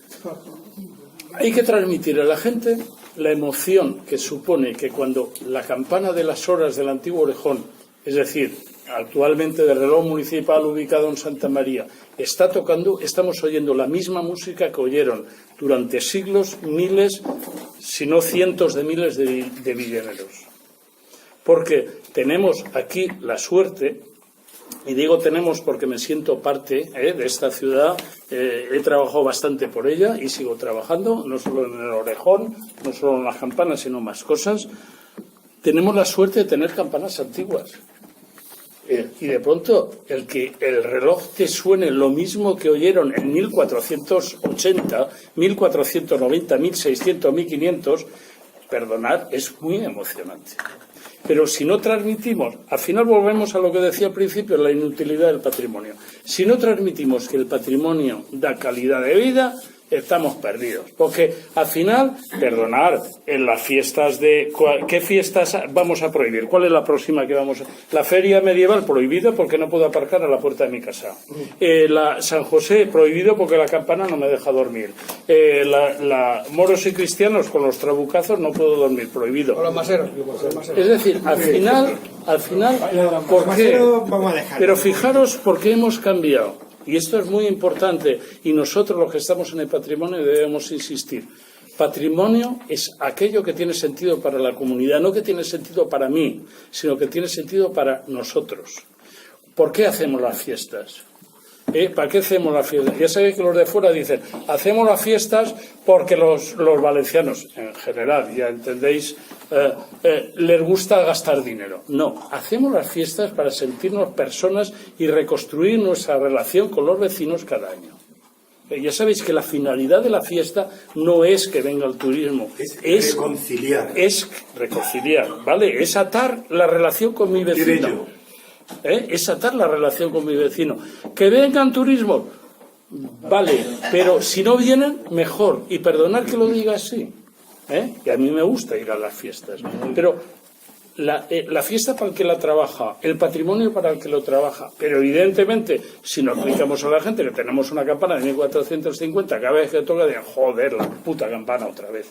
hay que transmitir a la gente la emoción que supone que cuando la campana de las horas del antiguo Orejón, es decir, actualmente del reloj municipal ubicado en Santa María, está tocando, estamos oyendo la misma música que oyeron durante siglos miles, si no cientos de miles de villeneros. Porque tenemos aquí la suerte, y digo tenemos porque me siento parte de esta ciudad, he trabajado bastante por ella y sigo trabajando, no solo en el Orejón, no solo en las campanas, sino más cosas. Tenemos la suerte de tener campanas antiguas. Y de pronto el reloj te suene lo mismo que oyeron en 1480, 1490, 1600, 1500, perdonad, es muy emocionante. Pero si no transmitimos, al final volvemos a lo que decía al principio, la inutilidad del patrimonio. Si no transmitimos que el patrimonio da calidad de vida, estamos perdidos. Porque al final, perdonad, en las fiestas de... ¿Qué fiestas vamos a prohibir? ¿Cuál es la próxima que vamos a...? La feria medieval prohibida porque no puedo aparcar a la puerta de mi casa. La San José prohibido porque la campana no me deja dormir. Moros y cristianos con los trabucazos no puedo dormir, prohibido. O los maseros. Es decir, al final, ¿por qué? Pero fijaros por qué hemos cambiado. Y esto es muy importante, y nosotros los que estamos en el patrimonio debemos insistir. Patrimonio es aquello que tiene sentido para la comunidad, no que tiene sentido para mí, sino que tiene sentido para nosotros. ¿Por qué hacemos las fiestas? ¿Para qué hacemos las fiestas? Ya sabéis que los de fuera dicen, hacemos las fiestas porque los valencianos, en general, ya entendéis, les gusta gastar dinero. No, hacemos las fiestas para sentirnos personas y reconstruir nuestra relación con los vecinos cada año. Ya sabéis que la finalidad de la fiesta no es que venga el turismo, es reconciliar. Es reconciliar, ¿vale? Es atar la relación con mi vecino. Es atar la relación con mi vecino. Que vengan turismo, vale, pero si no vienen, mejor. Y perdonad que lo diga así, que a mí me gusta ir a las fiestas, pero la fiesta para el que la trabaja, el patrimonio para el que lo trabaja, pero evidentemente si nos explicamos a la gente que tenemos una campana de 1450, cada vez que toca de joder, la puta campana otra vez.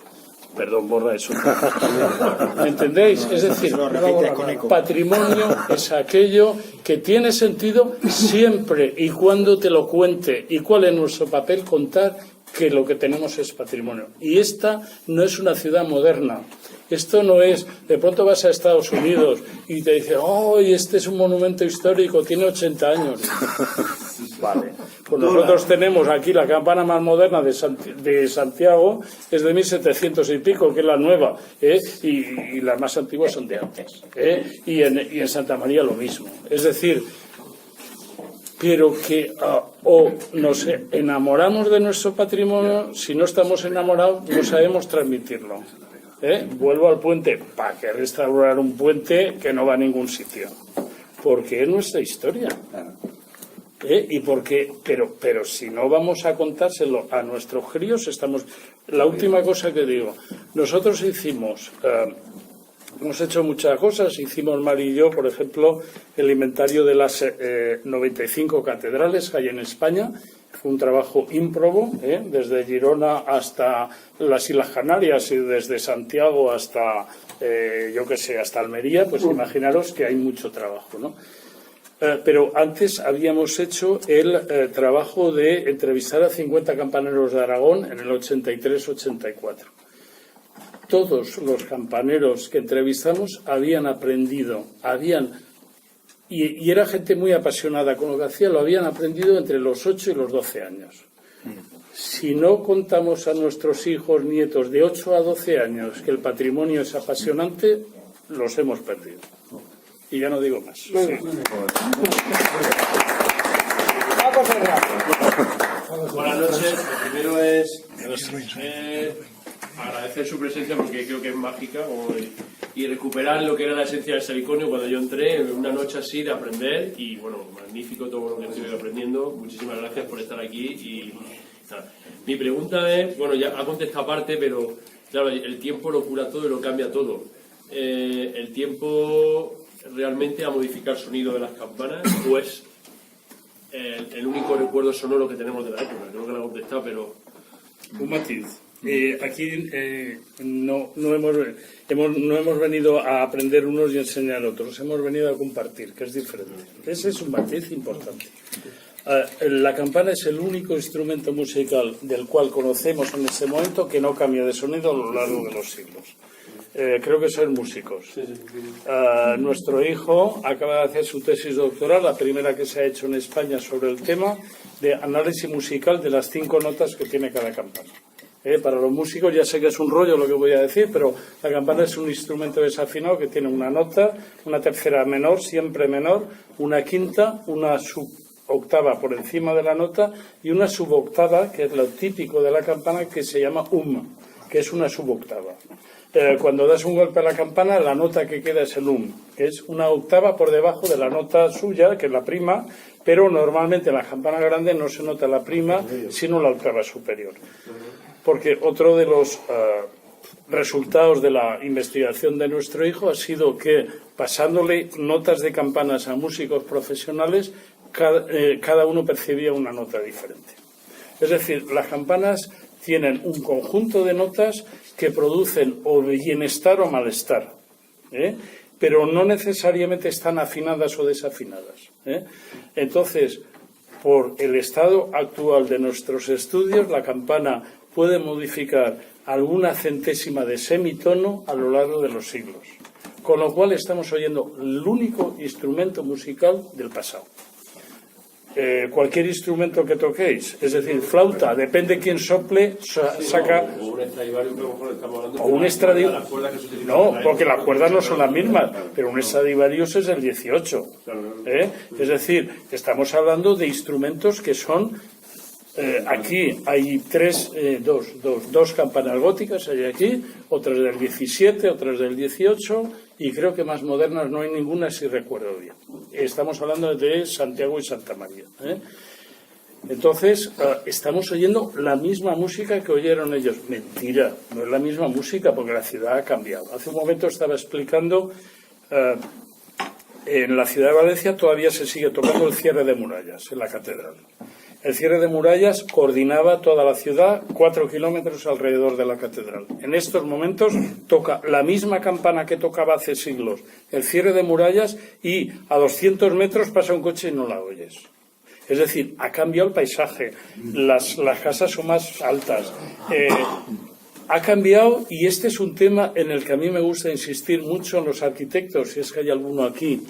Perdón, borra eso. ¿Me entendéis? Es decir, patrimonio es aquello que tiene sentido siempre y cuando te lo cuente. ¿Y cuál es nuestro papel? Contar que lo que tenemos es patrimonio. Y esta no es una ciudad moderna. Esto no es, de pronto vas a Estados Unidos y te dicen, ¡oh, este es un monumento histórico, tiene 80 años! Vale. Pues nosotros tenemos aquí la campana más moderna de Santiago, es de 1700 y pico, que es la nueva, y las más antiguas son de antes. Y en Santa María lo mismo. Es decir, pero que o nos enamoramos de nuestro patrimonio, si no estamos enamorados no sabemos transmitirlo. Vuelvo al puente. ¿Para qué restaurar un puente que no va a ningún sitio? Porque es nuestra historia. Y porque, pero si no vamos a contárselo a nuestros críos, estamos. La última cosa que digo, nosotros hemos hecho muchas cosas, hicimos Mari y yo, por ejemplo, el inventario de las 95 catedrales que hay en España. Fue un trabajo ímprobo, desde Girona hasta las Islas Canarias y desde Santiago hasta, hasta Almería, pues imaginaros que hay mucho trabajo, ¿no? Pero antes habíamos hecho el trabajo de entrevistar a 50 campaneros de Aragón en el 83-84. Todos los campaneros que entrevistamos habían aprendido, y era gente muy apasionada con lo que hacía, lo habían aprendido entre los 8 y los 12 años. Si no contamos a nuestros hijos, nietos de 8 a 12 años que el patrimonio es apasionante, los hemos perdido. Y ya no digo más. Sí. Buenas noches. Lo primero es agradecer su presencia porque creo que es mágica y recuperar lo que era la esencia del saliconio cuando yo entré, una noche así de aprender y bueno, magnífico todo lo que estoy aprendiendo. Muchísimas gracias por estar aquí y nada. Mi pregunta es, bueno, ya ha contestado parte, pero claro, el tiempo lo cura todo y lo cambia todo. El tiempo realmente a modificar el sonido de las campanas o es el único recuerdo sonoro que tenemos de la época. Creo que lo ha contestado, pero un matiz. Aquí no hemos venido a aprender unos y enseñar otros, hemos venido a compartir, que es diferente. Ese es un matiz importante. La campana es el único instrumento musical del cual conocemos en ese momento que no cambia de sonido a lo largo de los siglos. Creo que son músicos. Nuestro hijo acaba de hacer su tesis doctoral, la primera que se ha hecho en España sobre el tema de análisis musical de las 5 notas que tiene cada campana. Para los músicos ya sé que es un rollo lo que voy a decir, pero la campana es un instrumento desafinado que tiene una nota, una tercera menor, siempre menor, una quinta, una suboctava por encima de la nota y una suboctava, que es lo típico de la campana, que se llama que es una suboctava. Cuando das un golpe a la campana, la nota que queda es el que es una octava por debajo de la nota suya, que es la prima, pero normalmente en la campana grande no se nota la prima, sino la octava superior. Porque otro de los resultados de la investigación de nuestro hijo ha sido que, pasándole notas de campanas a músicos profesionales, cada uno percibía una nota diferente. Es decir, las campanas tienen un conjunto de notas que producen o bienestar o malestar, pero no necesariamente están afinadas o desafinadas. Entonces, por el estado actual de nuestros estudios, la campana puede modificar alguna centésima de semitono a lo largo de los siglos, con lo cual estamos oyendo el único instrumento musical del pasado. Cualquier instrumento que toquéis, es decir, flauta, depende quién sople, saca. o un Stradivarius, que a lo mejor estamos hablando. O un Stradivarius. No, porque las cuerdas no son las mismas, pero un Stradivarius es el 18. Es decir, estamos hablando de instrumentos que son. Aquí hay dos campanas góticas, hay aquí, otras del 17, otras del 18, y creo que más modernas no hay ninguna, si recuerdo bien. Estamos hablando de Santiago y Santa María. Entonces, estamos oyendo la misma música que oyeron ellos. Mentira, no es la misma música porque la ciudad ha cambiado. Hace un momento estaba explicando, en la ciudad de Valencia todavía se sigue tocando el cierre de murallas en la catedral. El cierre de murallas coordinaba toda la ciudad, 4 kilómetros alrededor de la catedral. En estos momentos toca la misma campana que tocaba hace siglos, el cierre de murallas, y a 200 metros pasa un coche y no la oyes. Es decir, ha cambiado el paisaje, las casas son más altas, ha cambiado, y este es un tema en el que a mí me gusta insistir mucho en los arquitectos, si es que hay alguno aquí,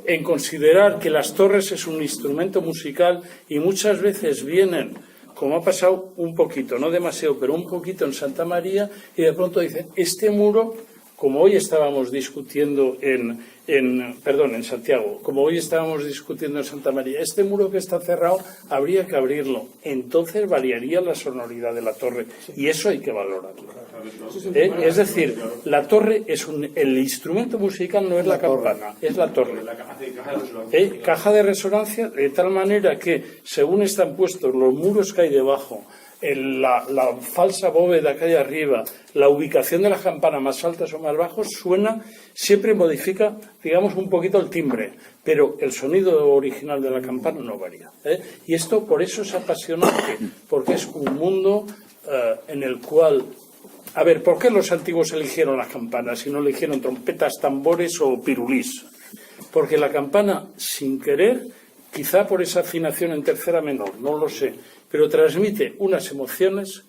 en considerar que las torres es un instrumento musical y muchas veces vienen, como ha pasado un poquito, no demasiado, pero un poquito en Santa María, y de pronto dicen, este muro, como hoy estábamos discutiendo en Santiago, como hoy estábamos discutiendo en Santa María, este muro que está cerrado habría que abrirlo, entonces variaría la sonoridad de la torre, y eso hay que valorarlo. Es decir, la torre es el instrumento musical, no es la campana, es la torre. Caja de resonancia, de tal manera que según están puestos los muros que hay debajo, la falsa bóveda que hay arriba, la ubicación de las campanas más altas o más bajos, siempre modifica, digamos, un poquito el timbre, pero el sonido original de la campana no varía. Y esto por eso es apasionante, porque es un mundo en el cual... A ver, ¿por qué los antiguos eligieron las campanas y no eligieron trompetas, tambores o pirulís? porque la campana, sin querer, quizá por esa afinación en tercera menor, no lo sé, pero transmite unas emociones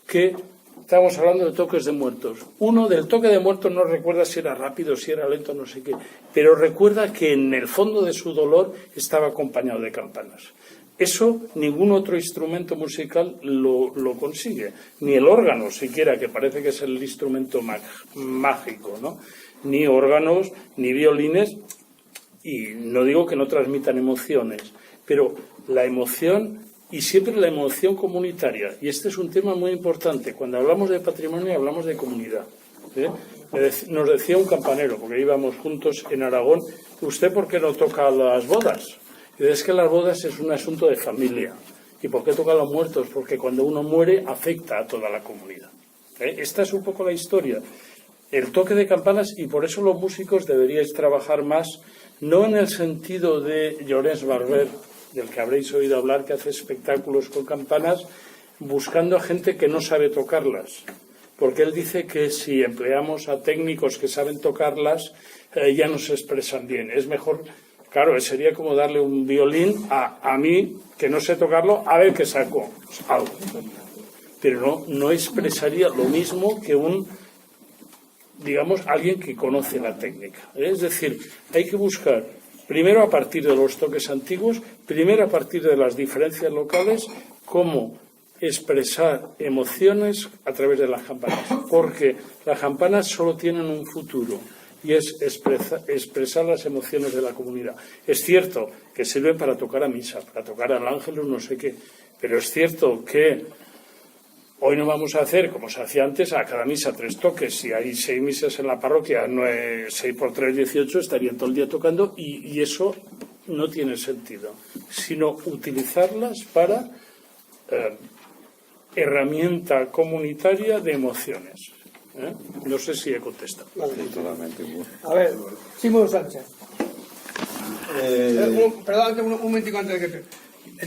que estamos hablando de toques de muertos. Uno del toque de muertos no recuerda si era rápido, si era lento, no sé qué, pero recuerda que en el fondo de su dolor estaba acompañado de campanas. Eso ningún otro instrumento musical lo consigue, ni el órgano siquiera, que parece que es el instrumento mágico, ¿no? Ni órganos, ni violines, y no digo que no transmitan emociones, pero la emoción, y siempre la emoción comunitaria, y este es un tema muy importante, cuando hablamos de patrimonio hablamos de comunidad, ¿eh? Nos decía un campanero, porque íbamos juntos en Aragón, ¿usted por qué no toca las bodas? Y es que las bodas es un asunto de familia. ¿Y por qué toca a los muertos? Porque cuando uno muere afecta a toda la comunidad. Esta es un poco la historia. El toque de campanas, y por eso los músicos deberíais trabajar más, no en el sentido de Llorens Barber, del que habréis oído hablar, que hace espectáculos con campanas, buscando a gente que no sabe tocarlas. Porque él dice que si empleamos a técnicos que saben tocarlas, ya no se expresan bien. Es mejor... Claro, sería como darle un violín a mí, que no sé tocarlo, a ver qué saco. Algo. Pero no expresaría lo mismo que alguien que conoce la técnica. Es decir, hay que buscar, primero a partir de los toques antiguos, primero a partir de las diferencias locales, cómo expresar emociones a través de las campanas. Porque las campanas solo tienen un futuro, y es expresar las emociones de la comunidad. Es cierto que sirven para tocar a misa, para tocar al ángel, no sé qué, pero es cierto que hoy no vamos a hacer, como se hacía antes, a cada misa 3 toques. Si hay 6 misas en la parroquia, 6 por 3, 18, estarían todo el día tocando, y eso no tiene sentido, sino utilizarlas para herramienta comunitaria de emociones. No sé si he contestado. Sí, totalmente. A ver, Simón Sánchez. Perdón, un momentico antes de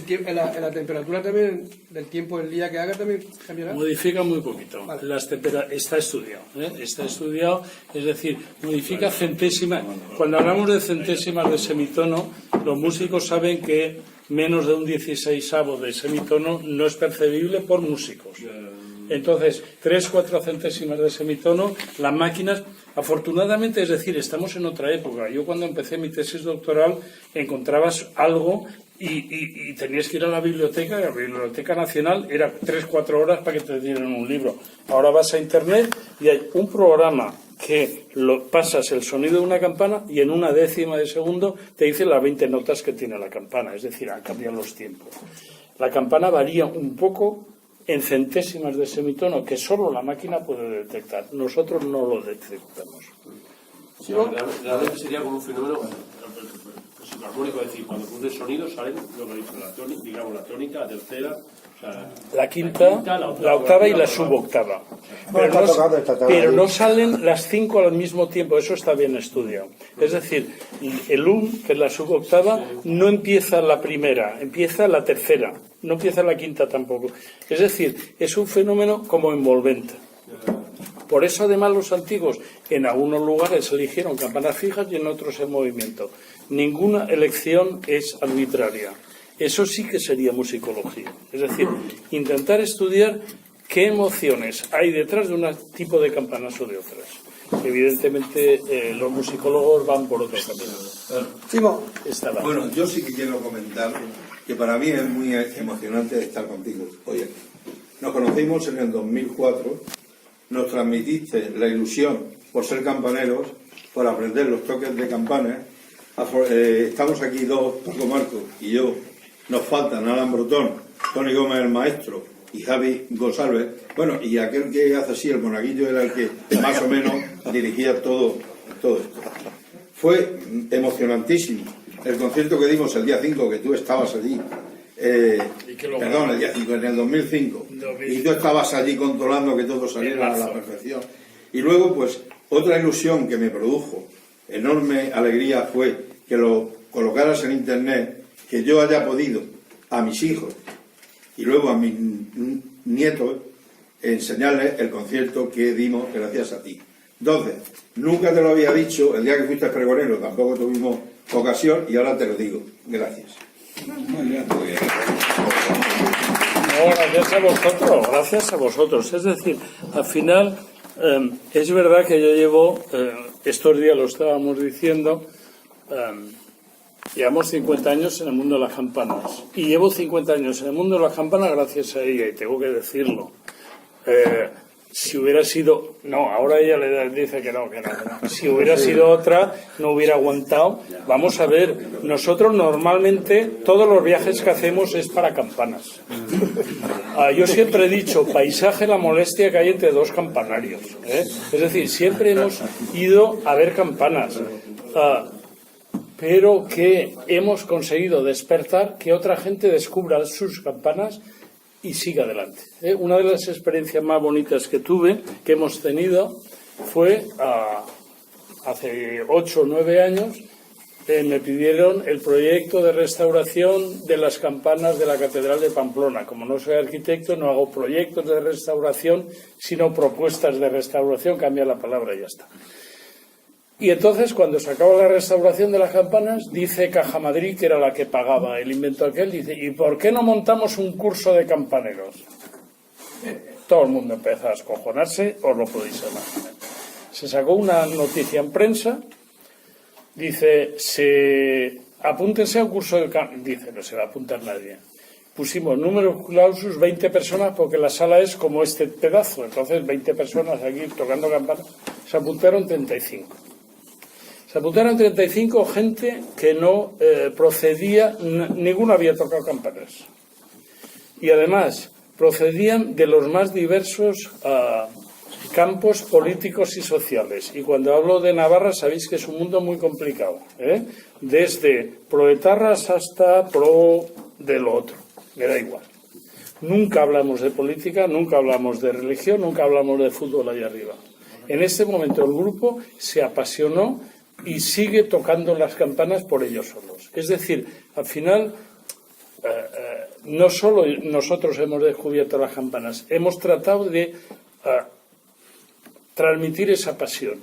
que... la temperatura también, del tiempo del día que haga, también cambiará. Modifica muy poquito. Vale. Está estudiado. Está estudiado, es decir, modifica centésimas. Cuando hablamos de centésimas de semitono, los músicos saben que menos de un 16avo de semitono no es percibible por músicos. Entonces, 3-4 centésimas de semitono, las máquinas, afortunadamente, es decir, estamos en otra época. Yo cuando empecé mi tesis doctoral encontrabas algo y tenías que ir a la Biblioteca Nacional, era 3-4 horas para que te dieran un libro. Ahora vas a Internet y hay un programa que pasas el sonido de una campana y en 1/10 de segundo te dice las 20 notas que tiene la campana, es decir, han cambiado los tiempos. La campana varía un poco en centésimas de semitono que solo la máquina puede detectar. Nosotros no lo detectamos. Sí, realmente sería como un fenómeno psicoarmónico, es decir, cuando produce sonido salen lo que dice la tónica, digamos la tónica, la tercera, o sea, la quinta, la octava y la suboctava. Pero no salen las 5 al mismo tiempo, eso está bien estudiado. Es decir, el que es la suboctava, no empieza la primera, empieza la tercera, no empieza la quinta tampoco. Es decir, es un fenómeno como envolvente. Por eso, además, los antiguos en algunos lugares eligieron campanas fijas y en otros en movimiento. Ninguna elección es arbitraria. Eso sí que sería musicología. Es decir, intentar estudiar qué emociones hay detrás de un tipo de campanas o de otras. Evidentemente, los musicólogos van por otro camino. Bueno, yo sí que quiero comentar que para mí es muy emocionante estar contigo hoy aquí. Nos conocimos en el 2004, nos transmitiste la ilusión por ser campaneros, por aprender los toques de campanas. Estamos aquí dos, Paco Marco y yo. Nos faltan Alan Brotón, Tony Gómez el maestro y Javi González. Bueno, y aquel que hace así, el monaguillo, era el que más o menos dirigía todo esto. Fue emocionantísimo el concierto que dimos el día 5, que tú estabas allí. Perdón, el día 5, en el 2005. Y tú estabas allí controlando que todo saliera a la perfección. Y luego, pues, otra ilusión que me produjo enorme alegría fue que lo colocaras en Internet, que yo haya podido a mis hijos y luego a mis nietos enseñarles el concierto que dimos gracias a ti. Entonces, nunca te lo había dicho, el día que fuiste pregonero tampoco tuvimos ocasión y ahora te lo digo. Gracias. No, gracias a vosotros. Es decir, al final, es verdad que yo llevo, estos días lo estábamos diciendo, llevamos 50 años en el mundo de las campanas. Y llevo 50 años en el mundo de las campanas gracias a ella, y tengo que decirlo. Si hubiera sido... No, ahora ella le dice que no. Si hubiera sido otra, no hubiera aguantado. Vamos a ver, nosotros normalmente todos los viajes que hacemos es para campanas. Yo siempre he dicho, paisaje la molestia que hay entre dos campanarios. Es decir, siempre hemos ido a ver campanas. Pero que hemos conseguido despertar que otra gente descubra sus campanas y siga adelante. Una de las experiencias más bonitas que hemos tenido, fue hace 8 o 9 años. Me pidieron el proyecto de restauración de las campanas de la Catedral de Pamplona. Como no soy arquitecto, no hago proyectos de restauración, sino propuestas de restauración, cambia la palabra y ya está. Y entonces, cuando se acaba la restauración de las campanas, dice Caja Madrid, que era la que pagaba el invento aquel, dice, ¿y por qué no montamos un curso de campaneros? Todo el mundo empezó a escojonarse, os lo podéis imaginar. Se sacó una noticia en prensa, dice, apúntense a un curso de campaneros. Dice, no se va a apuntar nadie. Pusimos números clausus 20 personas, porque la sala es como este pedazo, entonces 20 personas aquí tocando campanas. Se apuntaron 35. Se apuntaron 35 gente que no procedía, ninguno había tocado campanas. Y además procedían de los más diversos campos políticos y sociales. Y cuando hablo de Navarra sabéis que es un mundo muy complicado, desde proetarras hasta pro de lo otro, me da igual. Nunca hablamos de política, nunca hablamos de religión, nunca hablamos de fútbol ahí arriba. En este momento el grupo se apasionó y sigue tocando las campanas por ellos solos. Es decir, al final, no solo nosotros hemos descubierto las campanas, hemos tratado de transmitir esa pasión.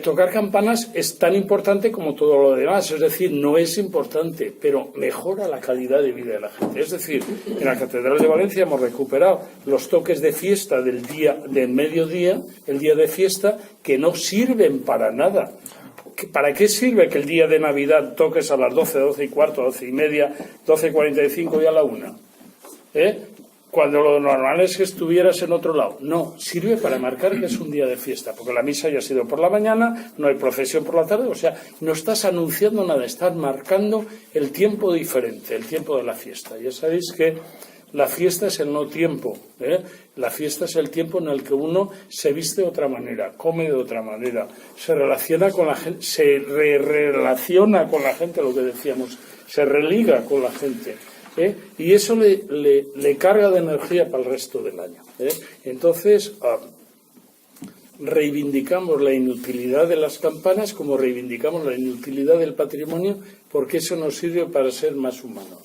Tocar campanas es tan importante como todo lo demás, es decir, no es importante, pero mejora la calidad de vida de la gente. Es decir, en la Catedral de Valencia hemos recuperado los toques de fiesta del mediodía, el día de fiesta, que no sirven para nada. ¿Para qué sirve que el día de Navidad toques a las 12, 12 y cuarto, 12 y media, 12:45 y a la 1? Cuando lo normal es que estuvieras en otro lado. No, sirve para marcar que es un día de fiesta, porque la misa ya ha sido por la mañana, no hay procesión por la tarde, o sea, no estás anunciando nada, estás marcando el tiempo diferente, el tiempo de la fiesta. Ya sabéis que la fiesta es el no tiempo, la fiesta es el tiempo en el que uno se viste de otra manera, come de otra manera, se relaciona con la gente, se relaciona con la gente, lo que decíamos, se religa con la gente. Y eso le carga de energía para el resto del año. Entonces, reivindicamos la inutilidad de las campanas como reivindicamos la inutilidad del patrimonio, porque eso nos sirve para ser más humanos.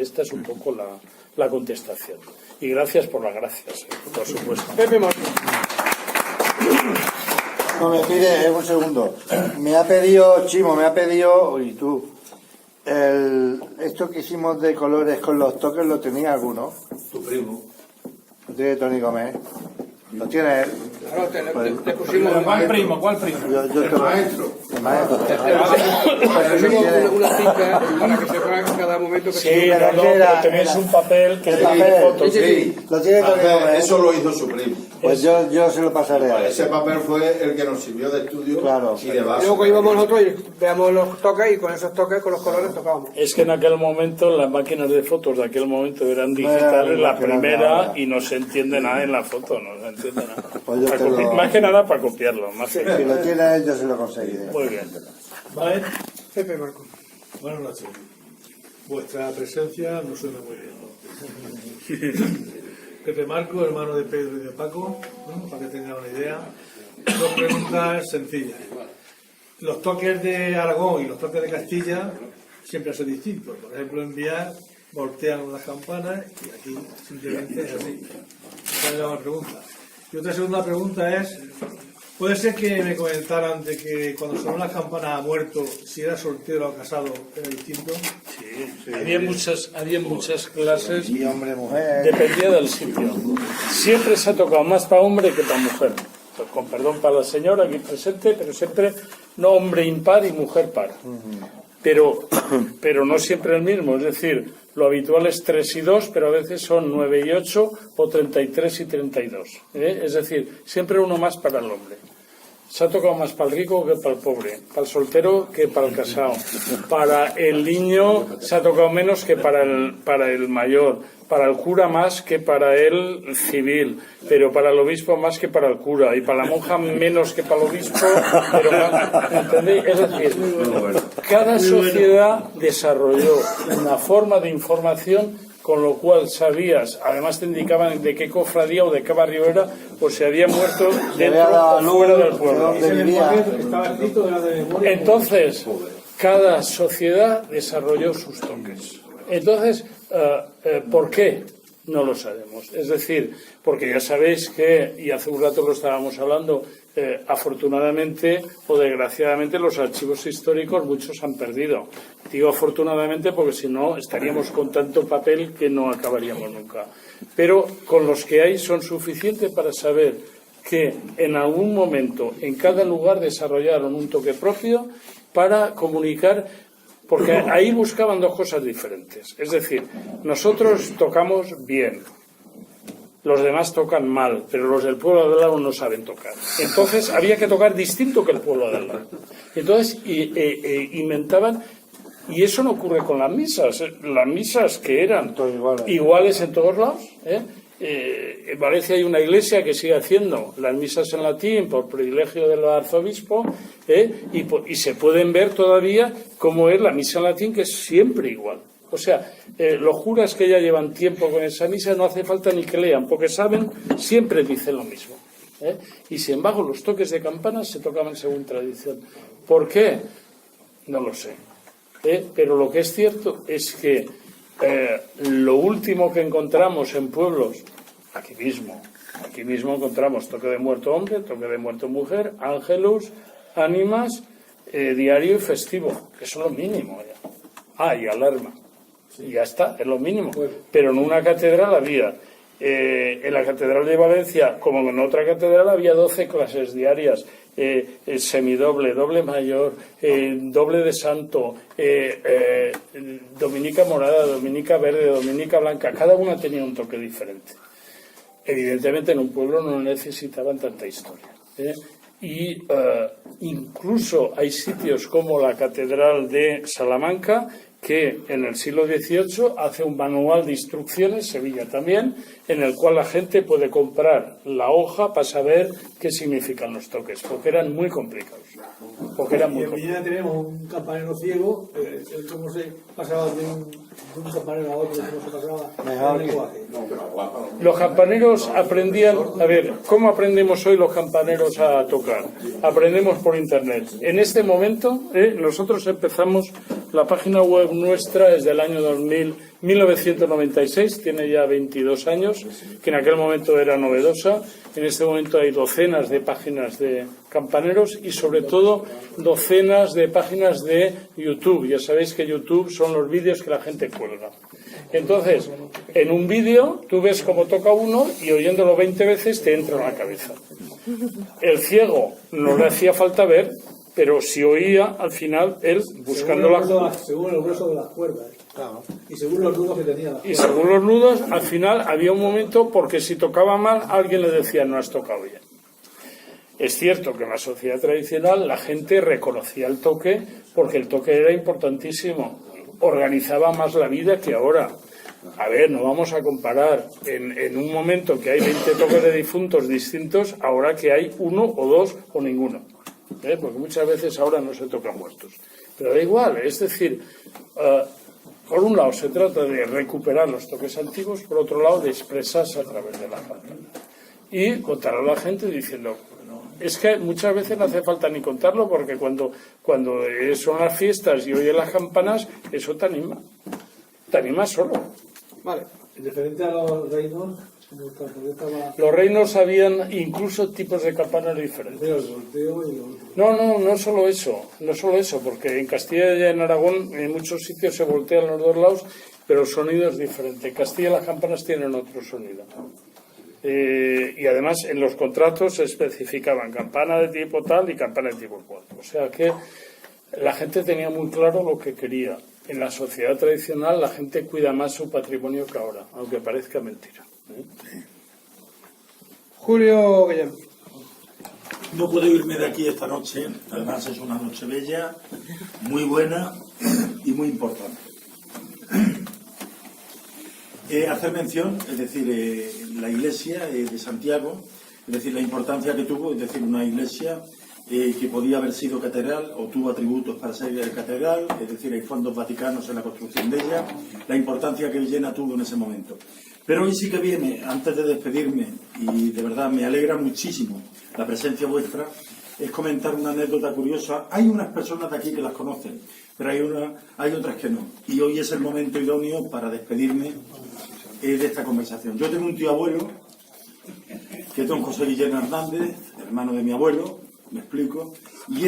Esta es un poco la contestación. Y gracias por las gracias, por supuesto. Pepe Marco. No me pide, un segundo. Me ha pedido, Chimo, y tú. Esto que hicimos de colores con los toques, ¿lo tenía alguno? Tu primo. Lo tiene Tony Gómez. Lo tiene él. Claro, te pusimos ¿Cuál primo? El maestro. te pusimos una cinta para que sepa en cada momento que Sí, pero tenéis un papel que tiene fotos. Sí, lo tiene Tony Gómez. Eso lo hizo su primo. Pues yo se lo pasaré a él. Ese papel fue el que nos sirvió de estudio y de base. Luego íbamos nosotros y veamos los toques y con esos toques, con los colores, tocábamos. Es que en aquel momento las máquinas de fotos de aquel momento eran digitales, la primera, y no se entiende nada en la foto, no se entiende nada. Pues yo te lo... Más que nada para copiarlo. Más que... Si lo tiene él, yo se lo conseguiré. Muy bien. ¿Vale? Pepe Marco. Buenas noches. Vuestra presencia no suena muy bien. Pepe Marco, hermano de Pedro y de Paco, ¿no? Para que tengan una idea. Dos preguntas sencillas. Los toques de Aragón y los toques de Castilla siempre son distintos. Por ejemplo, en Viar voltean las campanas y aquí simplemente es así. Esa es la pregunta. Y otra segunda pregunta es, Puede ser que me comentaran de que cuando sonó la campana ha muerto, si era soltero o casado, era distinto. Sí. Había muchas clases. Y hombre, mujer. Dependía del sitio. Siempre se ha tocado más para hombre que para mujer. Pues, con perdón para la señora aquí presente, pero siempre no hombre impar y mujer par. Pero no siempre el mismo. Es decir, lo habitual es 3 y 2, pero a veces son 9 y 8 o 33 y 32. Es decir, siempre uno más para el hombre. Se ha tocado más para el rico que para el pobre, para el soltero que para el casado. Para el niño se ha tocado menos que para el mayor. Para el cura más que para el civil, pero para el obispo más que para el cura, y para la monja menos que para el obispo, pero más, ¿entendéis? Es decir, cada sociedad desarrolló una forma de información con lo cual sabías, además te indicaban de qué cofradía o de qué barrio era, o se había muerto dentro o fuera del pueblo. Entonces, cada sociedad desarrolló sus toques. Entonces, ¿por qué? No lo sabemos. Es decir, porque ya sabéis que, y hace un rato lo estábamos hablando, afortunadamente o desgraciadamente los archivos históricos muchos han perdido. Digo afortunadamente porque si no estaríamos con tanto papel que no acabaríamos nunca. Pero con los que hay son suficientes para saber que en algún momento en cada lugar desarrollaron un toque propio para comunicar. Porque ahí buscaban dos cosas diferentes. Es decir, nosotros tocamos bien, los demás tocan mal, pero los del pueblo de al lado no saben tocar. Entonces había que tocar distinto que el pueblo de al lado. Entonces inventaban, y eso no ocurre con las misas que eran iguales en todos lados. En Valencia hay una iglesia que sigue haciendo las misas en latín por privilegio del arzobispo, y se pueden ver todavía cómo es la misa en latín, que es siempre igual. O sea, los curas que ya llevan tiempo con esa misa no hace falta ni que lean, porque saben, siempre dicen lo mismo. Y sin embargo los toques de campanas se tocaban según tradición. ¿Por qué? No lo sé. Pero lo que es cierto es que lo último que encontramos en pueblos, aquí mismo encontramos toque de muerto hombre, toque de muerto mujer, ángelus, ánimas, diario y festivo, que es lo mínimo ya. Y alarma. Y ya está, es lo mínimo. Pero en una catedral había, en la catedral de Valencia, como en otra catedral, había 12 clases diarias. Semidoble, doble mayor, doble de santo, dominica morada, dominica verde, dominica blanca, cada una tenía un toque diferente. Evidentemente en un pueblo no necesitaban tanta historia. Incluso hay sitios como la Catedral de Salamanca que en el siglo XVIII hace un manual de instrucciones, Sevilla también, en el cual la gente puede comprar la hoja para saber qué significan los toques, porque eran muy complicados. En Villena tenemos un campanero ciego, cómo se pasaba de un campanero a otro, cómo se pasaba el lenguaje. Los campaneros aprendían, a ver, ¿cómo aprendemos hoy los campaneros a tocar? Aprendemos por internet. En este momento, nosotros empezamos, la página web nuestra es del año 1996, tiene ya 22 años, que en aquel momento era novedosa. En este momento hay docenas de páginas de campaneros y sobre todo docenas de páginas de YouTube. Ya sabéis que YouTube son los vídeos que la gente cuelga. Entonces, en un vídeo tú ves cómo toca uno y oyéndolo 20 veces te entra en la cabeza. El ciego no le hacía falta ver, pero si oía, al final, él buscando según el grueso de las cuerdas. Claro. Y según los nudos que tenía. Y según los nudos, al final había un momento, porque si tocaba mal, alguien le decía, no has tocado bien. Es cierto que en la sociedad tradicional la gente reconocía el toque, porque el toque era importantísimo. Organizaba más la vida que ahora. A ver, no vamos a comparar en un momento que hay 20 toques de difuntos distintos, ahora que hay uno o dos o ninguno. Porque muchas veces ahora no se tocan muertos. Pero da igual, es decir, por un lado se trata de recuperar los toques antiguos, por otro lado de expresarse a través de la campana. Y contar a la gente diciendo, es que muchas veces no hace falta ni contarlo, porque cuando son las fiestas y oyes las campanas, eso te anima solo. Vale, diferente a los reinos, Los reinos sabían incluso tipos de campanas diferentes. No solo eso, porque en Castilla y en Aragón en muchos sitios se voltean los dos lados, pero el sonido es diferente. En Castilla las campanas tienen otro sonido. Y además en los contratos se especificaban campana de tipo tal y campana de tipo cual. O sea que la gente tenía muy claro lo que quería. En la sociedad tradicional la gente cuida más su patrimonio que ahora, aunque parezca mentira. Julio Guillén. No puedo irme de aquí esta noche, además es una noche bella, muy buena y muy importante. Hacer mención, es decir, la iglesia de Santiago, es decir, la importancia que tuvo, es decir, una iglesia que podía haber sido catedral o tuvo atributos para ser catedral, es decir, hay fondos vaticanos en la construcción de ella, la importancia que Villena tuvo en ese momento. Pero hoy sí que viene, antes de despedirme, y de verdad me alegra muchísimo la presencia vuestra, es comentar una anécdota curiosa. Hay unas personas de aquí que las conocen, pero hay otras que no. Y hoy es el momento idóneo para despedirme de esta conversación. Yo tengo un tío abuelo, que es don José Guillermo Hernández, hermano de mi abuelo, me explico, y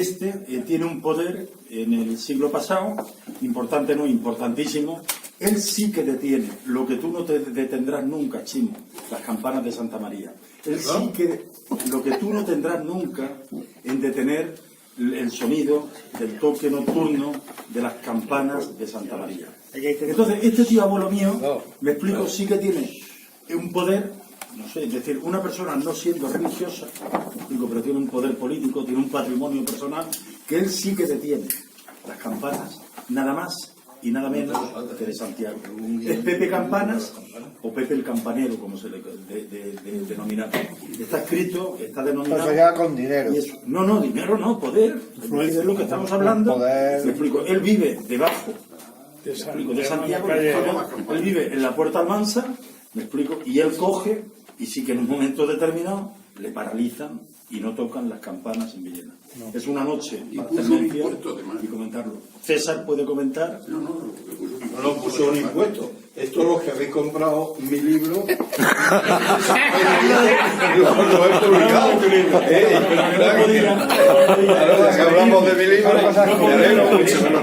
tiene un poder en el siglo pasado, importante no, importantísimo. Él sí que detiene lo que tú no te detendrás nunca, Chimo, las campanas de Santa María. Él sí que lo que tú no tendrás nunca en detener el sonido del toque nocturno de las campanas de Santa María. Entonces, este tío abuelo mío, me explico, sí que tiene un poder, no sé, es decir, una persona no siendo religiosa, digo, pero tiene un poder político, tiene un patrimonio personal, que él sí que detiene las campanas, nada más y nada menos que de Santiago. Es Pepe Campanas o Pepe el Campanero, como se le denomina. Está escrito, está denominado. Pero ya con dinero. No, dinero no, poder. Es lo que estamos hablando. Poder. Me explico, él vive debajo de Santiago, él vive en la Puerta Almansa, me explico, y él coge, y sí que en un momento determinado le paralizan y no tocan las campanas en Villena. No. Es una noche para hacer mención y comentarlo. César puede comentar. No puso un impuesto. Esto es lo que habéis comprado mi libro. Lo he publicado. Si hablamos de mi libro,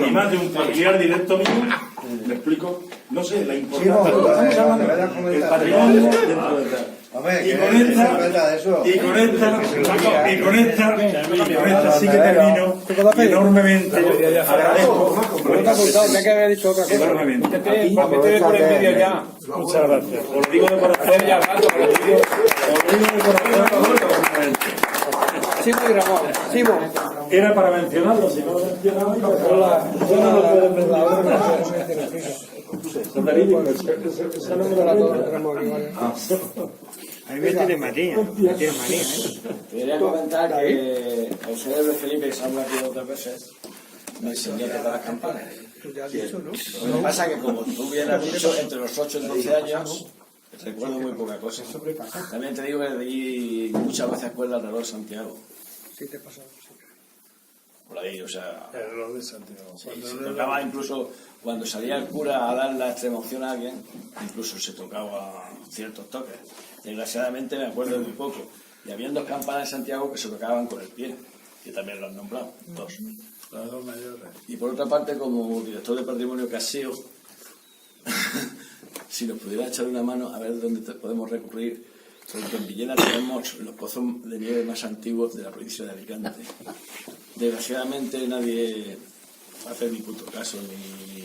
y más de un familiar directo mío, me explico, no sé, la importancia. Estamos hablando del patrimonio dentro de tal. Y con esta sí que termino enormemente. Agradezco enormemente. Muchas gracias. Os lo digo de corazón. Era para mencionarlo, si no lo mencionaba, yo no lo puedo mencionar. A mí me tiene manía. Quería comentar que el señor de Felipe, que se habla aquí otras veces, me enseñó a tocar las campanas. Lo que pasa es que, como tú bien has dicho, entre los 8 y 12 años, recuerdo muy poca cosa. También te digo que di muchas veces escuela alrededor de Santiago. Sí, te pasa. Por ahí, o sea. Alrededor de Santiago. Sí, se tocaba incluso cuando salía el cura a dar la extremaunción a alguien, incluso se tocaba ciertos toques. Desgraciadamente me acuerdo de muy poco. Y había 2 campanas en Santiago que se tocaban con el pie, que también lo han nombrado, 2. Las 2 mayores. Y por otra parte, como director de Patrimonio Caseo, si nos pudiera echar una mano a ver dónde podemos recurrir, porque en Villena tenemos los pozos de nieve más antiguos de la provincia de Alicante. Desgraciadamente nadie hace ni puto caso, ni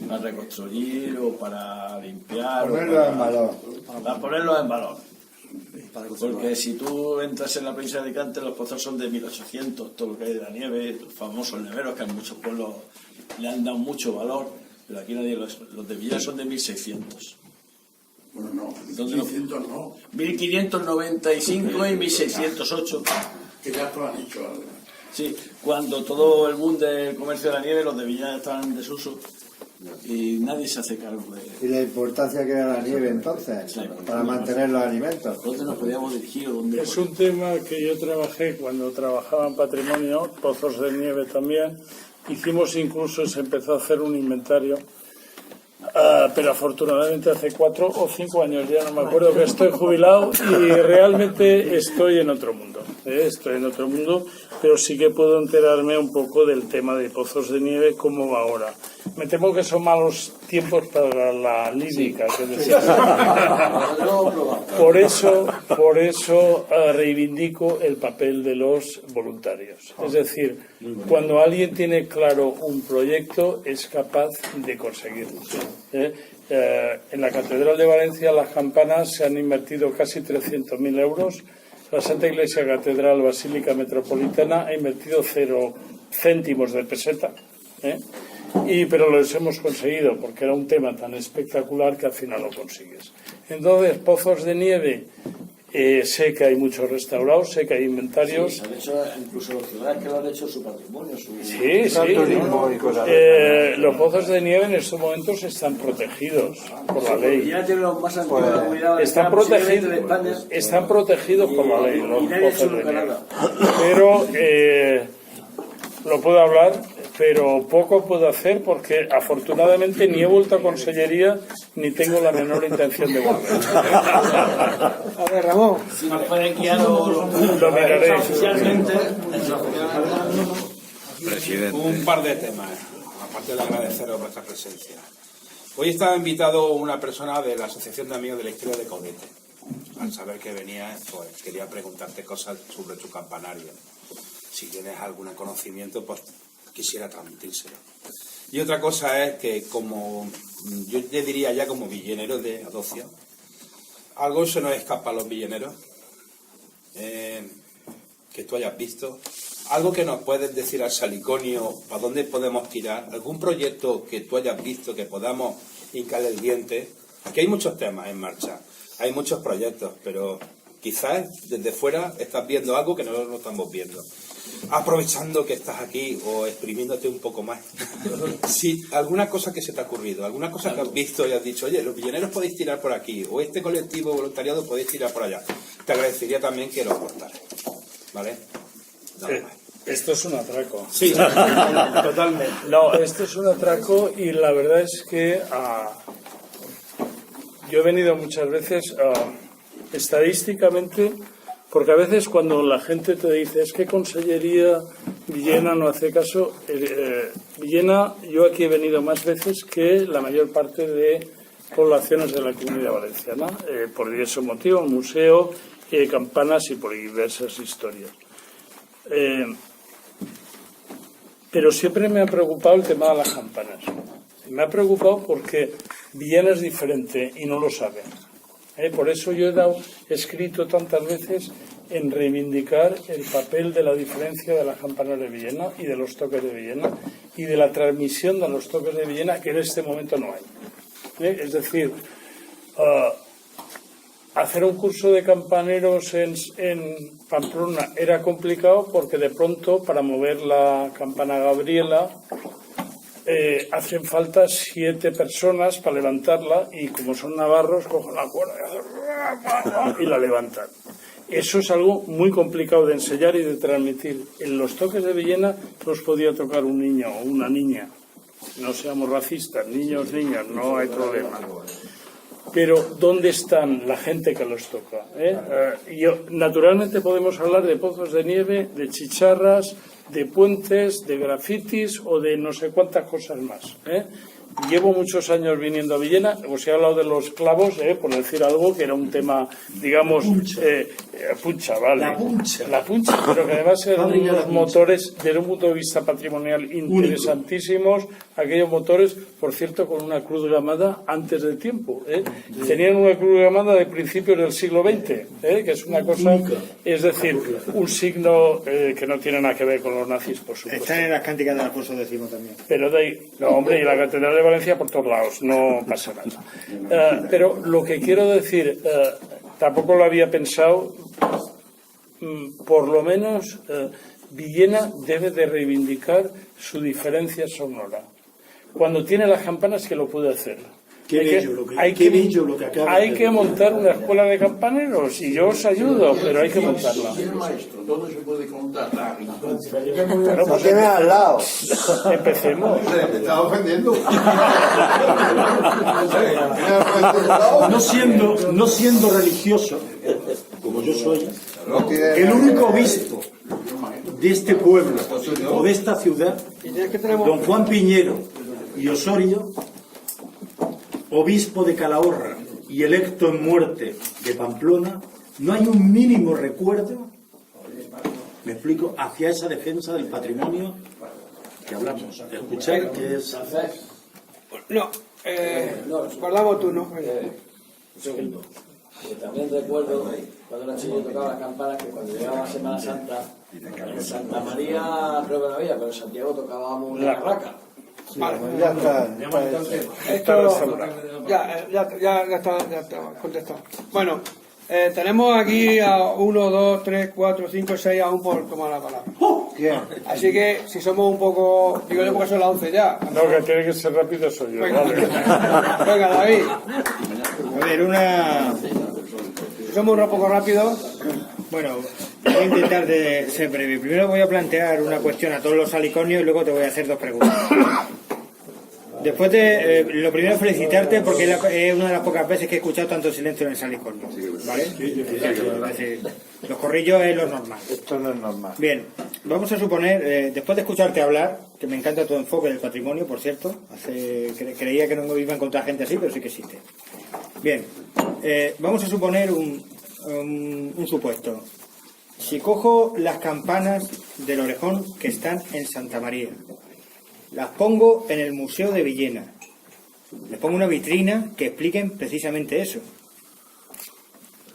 para reconstruir o para limpiar. Ponerlo en valor. Para ponerlo en valor. Porque si tú entras en la provincia de Alicante, los pozos son de 1800, todo lo que hay de la nieve, los famosos neveros, que en muchos pueblos le han dado mucho valor, pero aquí nadie los de Villena son de 1600. Bueno, no, 1600 no. 1595 y 1608. Que ya lo han hecho. Sí, cuando todo el boom del comercio de la nieve, los de Villena estaban en desuso y nadie se hace cargo de... ¿Y la importancia que era la nieve entonces? Sí, para mantener los alimentos. ¿Dónde nos podíamos dirigir? ¿Dónde? Es un tema que yo trabajé cuando trabajaba en patrimonio, pozos de nieve también. Hicimos incluso, se empezó a hacer un inventario. pero afortunadamente hace 4 o 5 años, ya no me acuerdo, que estoy jubilado y realmente estoy en otro mundo. Estoy en otro mundo, pero sí que puedo enterarme un poco del tema de Pozos de Nieve, cómo va ahora. Me temo que son malos tiempos para la lírica, que decía. Por eso reivindico el papel de los voluntarios. Es decir, cuando alguien tiene claro un proyecto, es capaz de conseguirlo. En la Catedral de Valencia, las campanas se han invertido casi 300.000 euros. La Santa Iglesia Catedral Basílica Metropolitana ha invertido 0 céntimos de peseta. Pero los hemos conseguido porque era un tema tan espectacular que al final lo consigues. Entonces, Pozos de Nieve, sé que hay muchos restaurados, sé que hay inventarios. Sí, se han hecho incluso los ciudadanos que lo han hecho su patrimonio, su turismo y cosas. Los Pozos de Nieve en estos momentos están protegidos por la ley. Ya tienen los más antiguos de la comunidad están protegidos por la ley, los Pozos de Nieve. Pero lo puedo hablar, pero poco puedo hacer porque afortunadamente ni he vuelto a Consellería ni tengo la menor intención de volver. A ver, Ramón. Si nos pueden guiar lo miraré oficialmente. Presidente. Un par de temas, aparte de agradeceros vuestra presencia. Hoy estaba invitado una persona de la Asociación de Amigos de la Historia de Caudete. Al saber que venía, pues quería preguntarte cosas sobre tu campanario. Si tienes algún conocimiento, pues quisiera transmitírselo. Y otra cosa es que, como yo le diría ya como villenero de adopción, algo se nos escapa a los villeneros, que tú hayas visto, algo que nos puedes decir al Saliconio, para dónde podemos tirar, algún proyecto que tú hayas visto que podamos hincarle el diente. Aquí hay muchos temas en marcha, hay muchos proyectos, pero quizás desde fuera estás viendo algo que nosotros no estamos viendo. Aprovechando que estás aquí o exprimiéndote un poco más, si alguna cosa que se te ha ocurrido, alguna cosa que has visto y has dicho, oye, los villeneros podéis tirar por aquí, o este colectivo voluntariado podéis tirar por allá, te agradecería también que lo aportaras, ¿vale? Esto es un atraco. Sí, totalmente. No, esto es un atraco y la verdad es que yo he venido muchas veces estadísticamente, porque a veces cuando la gente te dice es que Consellería Villena no hace caso, Villena, yo aquí he venido más veces que la mayor parte de poblaciones de la Comunidad Valenciana, por diversos motivos, museo, campanas y por diversas historias. Pero siempre me ha preocupado el tema de las campanas. Me ha preocupado porque Villena es diferente y no lo saben. Por eso yo he escrito tantas veces en reivindicar el papel de la diferencia de las campanas de Villena y de los toques de Villena y de la transmisión de los toques de Villena que en este momento no hay. Es decir, hacer un curso de campaneros en Pamplona era complicado porque de pronto para mover la campana Gabriela hacen falta 7 personas para levantarla y como son navarros cogen la cuerda y la levantan. Eso es algo muy complicado de enseñar y de transmitir. En los toques de Villena los podía tocar un niño o una niña. No seamos racistas, niños, niñas, no hay problema. Pero ¿dónde están la gente que los toca? Naturalmente podemos hablar de pozos de nieve, de chicharras, de puentes, de grafitis o de no sé cuántas cosas más. Llevo muchos años viniendo a Villena, os he hablado de los clavos, por decir algo, que era un tema, digamos, puncha, ¿vale? La puncha, pero que además eran unos motores, desde un punto de vista patrimonial, interesantísimos. Aquellos motores, por cierto, con una cruz gamada antes de tiempo. Tenían una cruz gamada de principios del siglo XX, que es una cosa, es decir, un signo que no tiene nada que ver con los nazis, por supuesto. Están en las cánticas de Alfonso X también. Pero de ahí, no, hombre, y la Catedral de Valencia por todos lados, no pasa nada. Pero lo que quiero decir, tampoco lo había pensado, por lo menos Villena debe de reivindicar su diferencia sonora. Cuando tiene las campanas que lo puede hacer. Qué bello lo que acaba hay de que montar una escuela de campaneros y yo os ayudo, pero hay que montarla. Si el maestro, todo se puede contar. Claro, pues Tiene al lado. empecemos. Me estaba ofendiendo. no siendo religioso, como yo soy, el único obispo de este pueblo o de esta ciudad, don Juan Piñero y Osorio, obispo de Calahorra y electo en muerte de Pamplona, no hay un mínimo recuerdo, me explico, hacia esa defensa del patrimonio que hablamos. Escuchar que es... No, guardamos tú, ¿no? Un segundo. Que también recuerdo cuando era chico tocaba las campanas que cuando llegaba Semana Santa, en Santa María creo que no había, pero en Santiago tocábamos la barraca. Vale, Ya está. esto ya está contestado. Bueno, tenemos aquí a 1, 2, 3, 4, 5, 6 aún por tomar la palabra. ¿Quién? Así que si somos un poco, digo yo porque son las 11 ya. No, que tiene que ser rápido soy yo. Venga, Vale. venga, David. A ver, Si somos un poco rápidos. Bueno, voy a intentar de ser breve. Primero voy a plantear una cuestión a todos los salicornios y luego te voy a hacer 2 preguntas. Después de, lo primero felicitarte porque es una de las pocas veces que he escuchado tanto silencio en el salicornio, ¿vale? Es decir, los corrillos es lo normal. Esto no es normal. Bien, vamos a suponer, después de escucharte hablar, que me encanta tu enfoque del patrimonio, por cierto, creía que no iba a encontrar gente así, pero sí que existe. Bien, vamos a suponer un supuesto. Si cojo las campanas del Orejón que están en Santa María, las pongo en el Museo de Villena, les pongo una vitrina que expliquen precisamente eso.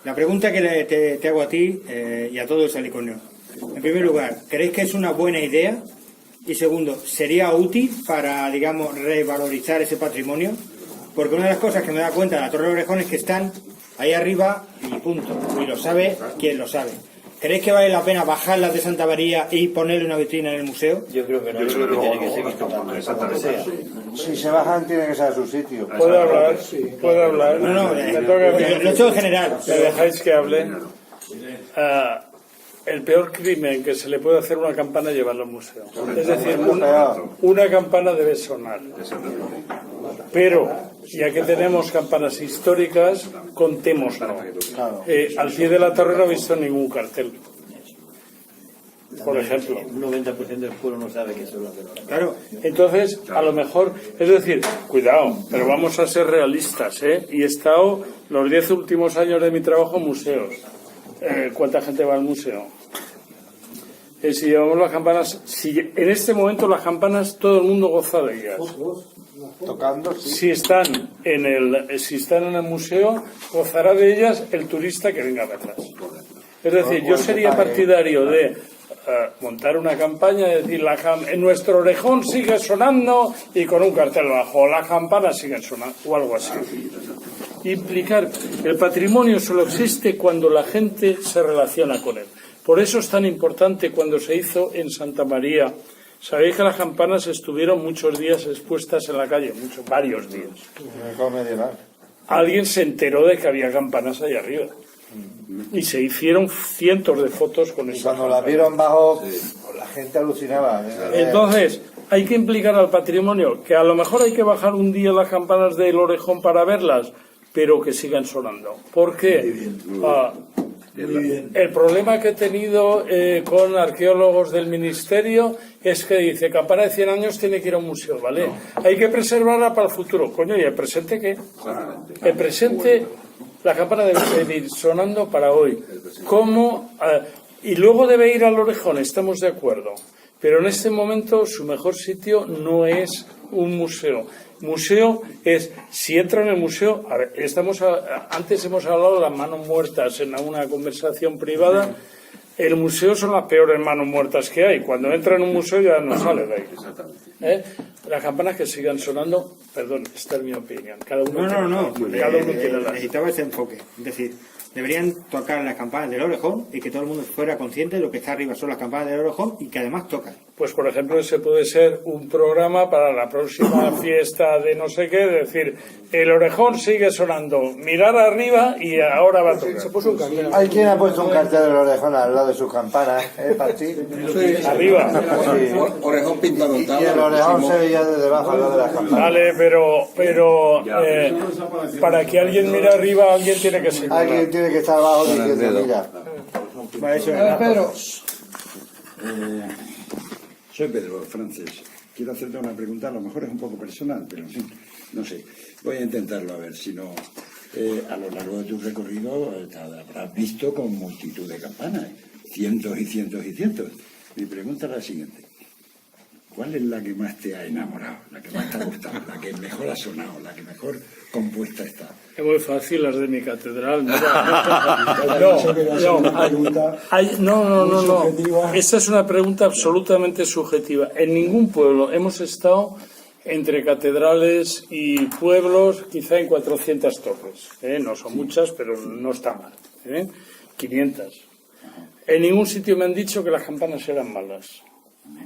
La pregunta que te hago a ti y a todo el salicornio. En primer lugar, ¿creéis que es una buena idea? Y segundo, ¿sería útil para, digamos, revalorizar ese patrimonio? Porque una de las cosas que me da cuenta de la Torre de Orejón es que están ahí arriba y punto. Y lo sabe quien lo sabe. ¿Creéis que vale la pena bajarlas de Santa María y ponerle una vitrina en el museo? Yo creo que no, yo creo que tiene que ser exactamente. Si se bajan, tiene que ser a su sitio. ¿Puedo hablar? ¿Puedo hablar? No, Me toca a mí. lo he hecho en general. ¿Me dejáis que hable? El peor crimen que se le puede hacer a una campana es llevarla al museo. Es decir, una campana debe sonar. Pero, ya que tenemos campanas históricas, contémoslo. Al pie de la torre no he visto ningún cartel. Por ejemplo. Un 90% del pueblo no sabe que son las de Orejón. Claro, entonces, a lo mejor, es decir, cuidado, pero vamos a ser realistas, ¿eh? Y he estado los 10 últimos años de mi trabajo en museos. ¿Cuánta gente va al museo? Si llevamos las campanas, si en este momento las campanas todo el mundo goza de ellas. Tocando, sí. Si están en el museo, gozará de ellas el turista que venga a verlas. Es decir, yo sería partidario de montar una campaña, de decir, en nuestro Orejón sigue sonando y con un cartel abajo, las campanas siguen sonando, o algo así. Implicar, el patrimonio solo existe cuando la gente se relaciona con él. Por eso es tan importante cuando se hizo en Santa María. Sabéis que las campanas estuvieron muchos días expuestas en la calle, varios días. Alguien se enteró de que había campanas ahí arriba. Y se hicieron cientos de fotos con eso. Cuando las vieron bajo, la gente alucinaba. Entonces, hay que implicar al patrimonio, que a lo mejor hay que bajar un día las campanas del Orejón para verlas, pero que sigan sonando. ¿Por qué? El problema que he tenido con arqueólogos del ministerio es que dice, campana de 100 años tiene que ir a un museo, ¿vale? Hay que preservarla para el futuro. Coño, ¿y el presente qué? El presente, la campana debe seguir sonando para hoy. ¿Cómo? Y luego debe ir al Orejón, estamos de acuerdo. Pero en este momento su mejor sitio no es un museo. Museo es, si entra en el museo, a ver, antes hemos hablado de las manos muertas en una conversación privada. El museo son las peores manos muertas que hay. Cuando entra en un museo ya no sale de ahí. Las campanas que sigan sonando, perdón, esta es mi opinión. Cada uno No. cada uno tiene la... Necesitaba ese enfoque. Es decir, deberían tocar las campanas del orejón y que todo el mundo fuera consciente de lo que está arriba son las campanas del orejón y que además tocan. Pues, por ejemplo, ese puede ser un programa para la próxima fiesta de no sé qué, es decir, el orejón sigue sonando, mirar arriba y ahora va a tocar. Se puso un cartel. Hay quien ha puesto un cartel del orejón al lado de sus campanas, para ti. Arriba. Sí. Orejón pintado. Y el orejón se veía desde abajo al lado de las campanas. Vale, pero para que alguien mire arriba, alguien tiene que ser. Alguien tiene que estar abajo diciendo, mira. Vale, eso es. A ver, Pedro. Soy Pedro Frances. Quiero hacerte una pregunta, a lo mejor es un poco personal, pero en fin, no sé. Voy a intentarlo a ver si no. A lo largo de tu recorrido te habrás visto con multitud de campanas, cientos y cientos y cientos. Mi pregunta es la siguiente. ¿Cuál es la que más te ha enamorado, la que más te ha gustado, la que mejor ha sonado, la que mejor compuesta está? Es muy fácil las de mi catedral. No. Esta es una pregunta absolutamente subjetiva. En ningún pueblo hemos estado entre catedrales y pueblos, quizá en 400 torres. No son muchas, pero no está mal. 500. En ningún sitio me han dicho que las campanas eran malas.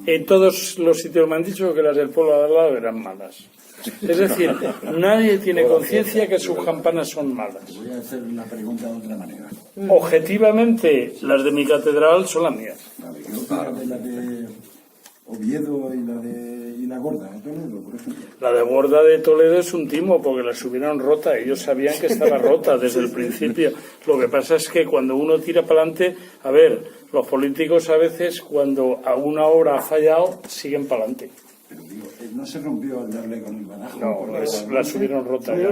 En todos los sitios me han dicho que las del pueblo de al lado eran malas. Es decir, nadie tiene conciencia que sus campanas son malas. Voy a hacer una pregunta de otra manera. Objetivamente, las de mi catedral son las mías. Vale, ¿qué opinas de la de Oviedo y la Gorda de Toledo, por ejemplo? La de Gorda de Toledo es un timo porque la subieron rota. Ellos sabían que estaba rota desde el principio. Lo que pasa es que cuando uno tira para adelante, a ver, los políticos a veces cuando a una obra ha fallado, siguen para adelante. Pero digo, no se rompió al darle con el badajo. No, la subieron rota ya.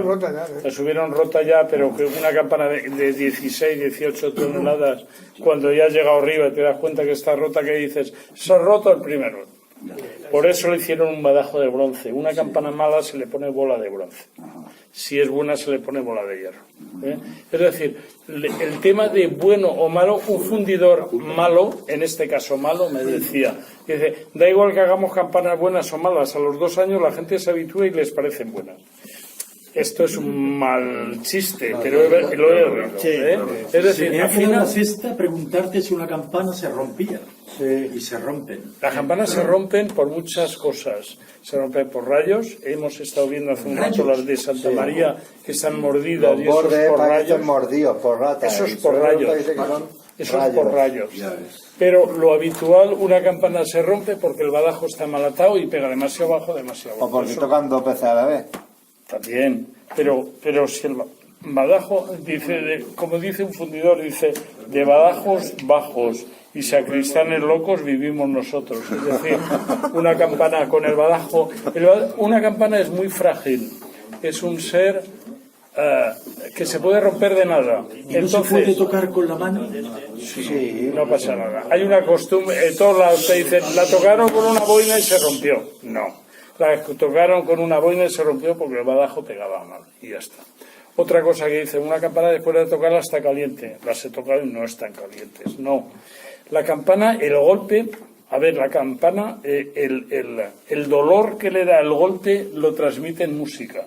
La subieron rota ya, pero que una campana de 16, 18 toneladas, cuando ya has llegado arriba y te das cuenta que está rota, que dices, se ha roto el primero. Por eso le hicieron un badajo de bronce. Una campana mala se le pone bola de bronce. Si es buena se le pone bola de hierro. Es decir, el tema de bueno o malo, un fundidor malo, en este caso malo, me decía, dice, da igual que hagamos campanas buenas o malas, a los 2 años la gente se habitúa y les parecen buenas. Esto es un mal chiste, pero lo he oído. Es decir, me ha al quedado final, la cesta preguntarte si una campana se rompía. Y se rompen. las campanas se rompen por muchas cosas. Se rompen por rayos. Hemos estado viendo hace un rato las de Santa María que están mordidas. Los y eso bordes es por parecen rayos. mordidos por ratas. Eso es por rayos. Eso es por rayos. Ya ves. Pero lo habitual, una campana se rompe porque el badajo está mal atado y pega demasiado bajo, demasiado O bajo. porque Eso tocan 2 veces a la vez. también. Pero si el badajo, dice, como dice un fundidor, dice, de badajos bajos y sacristanes locos vivimos nosotros. Es decir, una campana con el badajo... una campana es muy frágil. Es un ser que se puede romper de nada. ¿Y no se puede tocar con la mano? Sí, no pasa nada. Hay una costumbre, todos lados te dicen, la tocaron con una boina y se rompió. No. La tocaron con una boina y se rompió porque el badajo pegaba mal. Y ya está. Otra cosa que dicen, una campana después de tocarla está caliente. Las he tocado y no están calientes. No. La campana, el golpe, a ver, la campana, el dolor que le da el golpe lo transmite en música.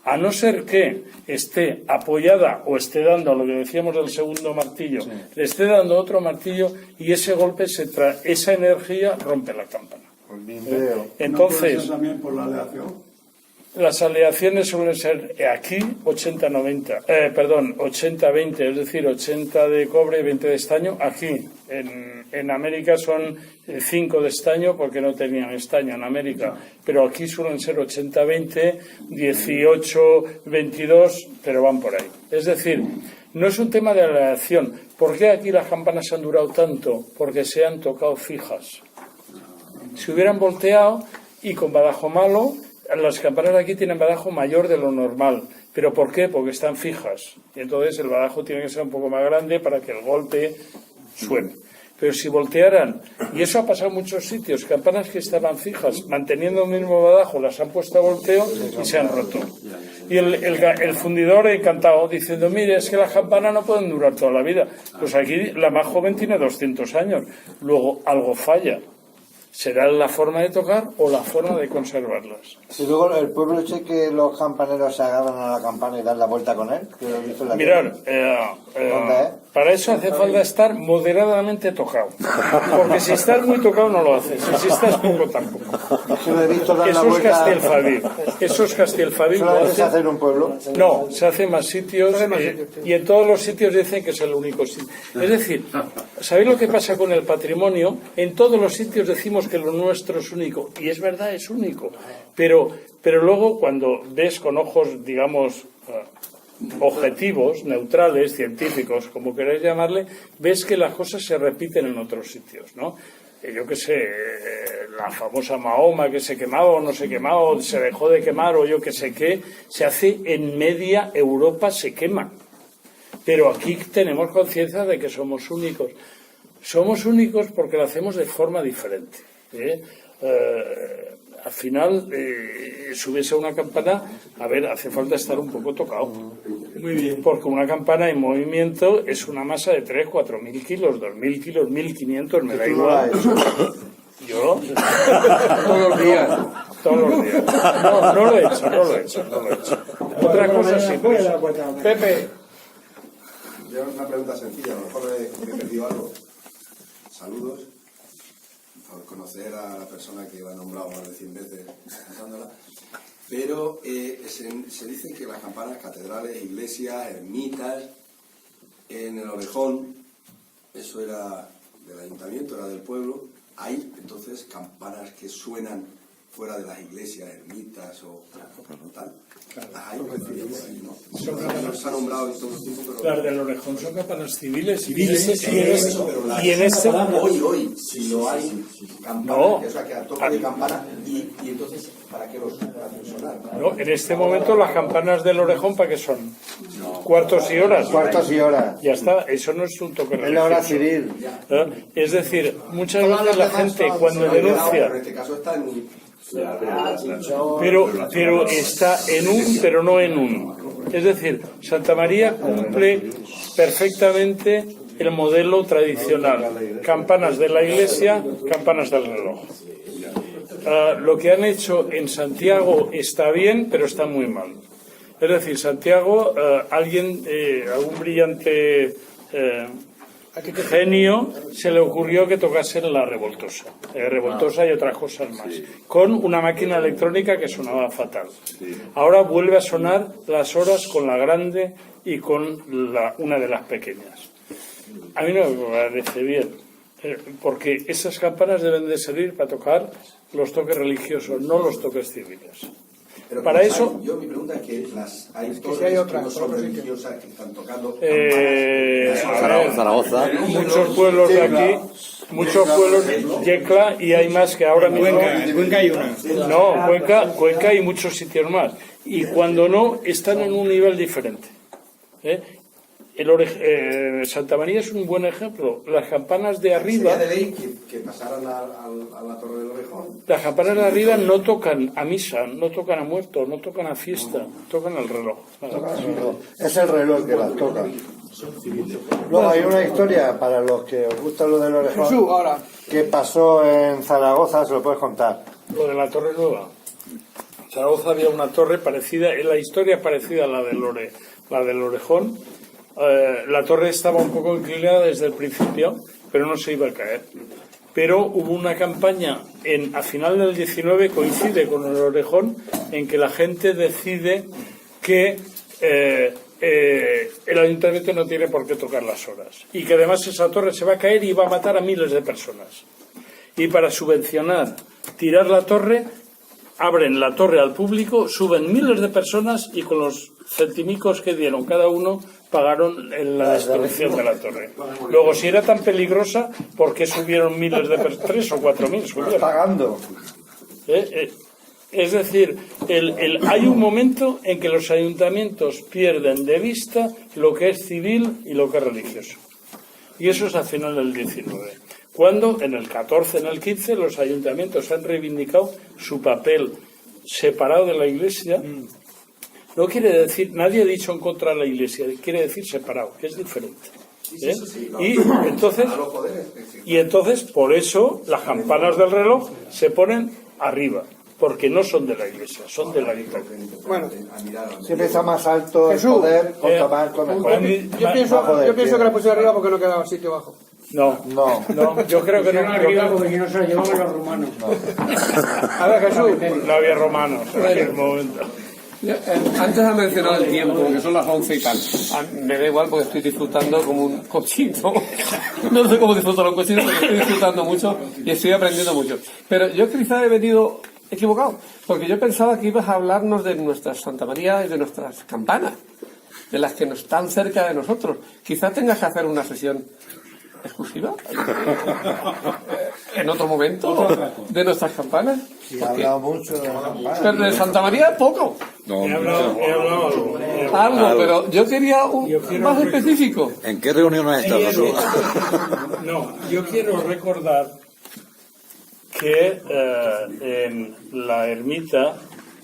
A no ser que esté apoyada o esté dando, lo que decíamos del segundo martillo, le esté dando otro martillo y ese golpe, esa energía rompe la campana. Entonces, también por la aleación. las aleaciones suelen ser aquí 80-90, 80-20, es decir, 80 de cobre y 20 de estaño. Aquí, en América son 5 de estaño porque no tenían estaño en América, pero aquí suelen ser 80-20, 18-22, pero van por ahí. Es decir, no es un tema de aleación. ¿Por qué aquí las campanas han durado tanto? Porque se han tocado fijas. Si hubieran volteado y con badajo malo, las campanas de aquí tienen badajo mayor de lo normal. ¿Pero por qué? Porque están fijas. Y entonces el badajo tiene que ser un poco más grande para que el golpe suene. Pero si voltearan, y eso ha pasado en muchos sitios, campanas que estaban fijas, manteniendo el mismo badajo, las han puesto a volteo y se han roto. Y el fundidor encantado, diciendo, mire, es que las campanas no pueden durar toda la vida. Pues aquí la más joven tiene 200 años. Luego algo falla. será la forma de tocar o la forma de conservarlas. Y luego el pueblo ese que los campaneros se agarran a la campana y dan la vuelta con él. Que lo he visto en la Mirad, tele. para eso hace falta estar moderadamente tocado. Porque si estás muy tocado no lo haces. Y si estás poco tampoco. Yo lo he visto dar la Eso es vuelta. Castelfabib. Eso es Castelfabib. ¿Solamente se hace en un pueblo? No, se hace en más sitios. Y en todos los sitios dicen que es el único sitio. Es decir, ¿sabéis lo que pasa con el patrimonio? En todos los sitios decimos que lo nuestro es único. Y es verdad, es único. Pero luego cuando ves con ojos, digamos, objetivos, neutrales, científicos, como queráis llamarle, ves que las cosas se repiten en otros sitios, ¿no? Yo qué sé, la famosa Mahoma que se quemaba o no se quemaba, o se dejó de quemar, o yo qué sé qué, se hace en media Europa, se quema. Pero aquí tenemos conciencia de que somos únicos. Somos únicos porque lo hacemos de forma diferente. Al final, subirse a una campana, a ver, hace falta estar un poco tocado. Muy bien. Porque una campana en movimiento es una masa de 3, 4.000 kilos, 2.000 kilos, 1.500, me da igual. ¿Yo? Todos los días. Todos los días. No lo he hecho. Otra cosa sí. Pepe. Yo una pregunta sencilla, a lo mejor he perdido algo. Saludos. Por conocer a la persona que la ha nombrado más de 100 veces cantándola, pero se dice que las campanas, catedrales, iglesias, ermitas, en el Orejón, eso era del ayuntamiento, era del pueblo, hay entonces campanas que suenan fuera de las iglesias, ermitas o tal. Las hay, ¿no? Se ha nombrado en todo el tiempo, pero... Las del Orejón son campanas civiles. Y en este hoy, si lo hay, campanas, que, o sea, que a toque de campana, y entonces, ¿para qué los hacen sonar? No, en este momento las campanas del Orejón, ¿para qué son? Cuartos y horas. Cuartos y horas. Ya está, eso no es un toque religioso. Es la hora civil. Es decir, muchas veces la gente cuando denuncia... En este caso está en... Pero está en un, pero no en un. Es decir, Santa María cumple perfectamente el modelo tradicional. Campanas de la iglesia, campanas del reloj. Lo que han hecho en Santiago está bien, pero está muy mal. Es decir, Santiago, algún brillante genio se le ocurrió que tocasen la revoltosa y otras cosas más, con una máquina electrónica que sonaba fatal. Ahora vuelve a sonar las horas con la grande y con una de las pequeñas. A mí no me parece bien, porque esas campanas deben de servir para tocar los toques religiosos, no los toques civiles. Pero para eso mi pregunta es que hay torres si hay otras, que no son religiosas que están tocando Zaragoza, muchos pueblos de aquí, muchos pueblos, Yecla, y hay más que ahora mismo. Cuenca hay una. No, Cuenca y muchos sitios más. Y cuando no, están en un nivel diferente. Santa María es un buen ejemplo. Las campanas de arriba... ¿Sería de ley que pasaran a la Torre del Orejón? Las campanas de arriba no tocan a misa, no tocan a muertos, no tocan a fiesta, tocan al reloj. Es el reloj que las toca. Luego hay una historia para los que os gusta lo del Orejón. Jesús, ahora. Que pasó en Zaragoza, se lo puedes contar. Lo de la Torre Nueva. En Zaragoza había una torre parecida, en la historia parecida a la del Orejón. La torre estaba un poco inclinada desde el principio, pero no se iba a caer. Pero hubo una campaña a final del 19, coincide con el Orejón, en que la gente decide que el ayuntamiento no tiene por qué tocar las horas y que además esa torre se va a caer y va a matar a miles de personas. Y para subvencionar tirar la torre, abren la torre al público, suben miles de personas y con los centimicos que dieron cada uno pagaron la destrucción de la torre. Luego, si era tan peligrosa, ¿por qué subieron miles de personas? 3 o 4.000 subieron. Pagando. Es decir, hay un momento en que los ayuntamientos pierden de vista lo que es civil y lo que es religioso. Y eso es al final del 19. Cuando en el 14, en el 15, los ayuntamientos han reivindicado su papel separado de la Iglesia. No quiere decir, nadie ha dicho en contra de la Iglesia, quiere decir separado, que es diferente. ¿eh? Y entonces, por eso, las campanas del reloj se ponen arriba, porque no son de la iglesia, son de la ayuntamiento. Bueno, Siempre está más alto el Jesús, poder, cuanto más alto mejor. yo pienso que la puse arriba porque no quedaba sitio abajo. No, yo creo que no. Arriba porque si no se la llevaban los romanos. A ver, Jesús. No había romanos en aquel momento. Antes ha mencionado el tiempo, que son las 11 y tal. Me da igual porque estoy disfrutando como un cochino. No sé cómo disfrutar un cochino, pero estoy disfrutando mucho y estoy aprendiendo mucho. Pero yo quizá he venido equivocado, porque yo pensaba que ibas a hablarnos de nuestras Santa María y de nuestras campanas, de las que no están cerca de nosotros. Quizá tengas que hacer una sesión exclusiva en otro momento de nuestras campanas. Sí, he hablado mucho de la campana. Pero de Santa María poco. He hablado algo, pero yo quería un más específico. ¿En qué reunión has estado tú? No, yo quiero recordar que en la ermita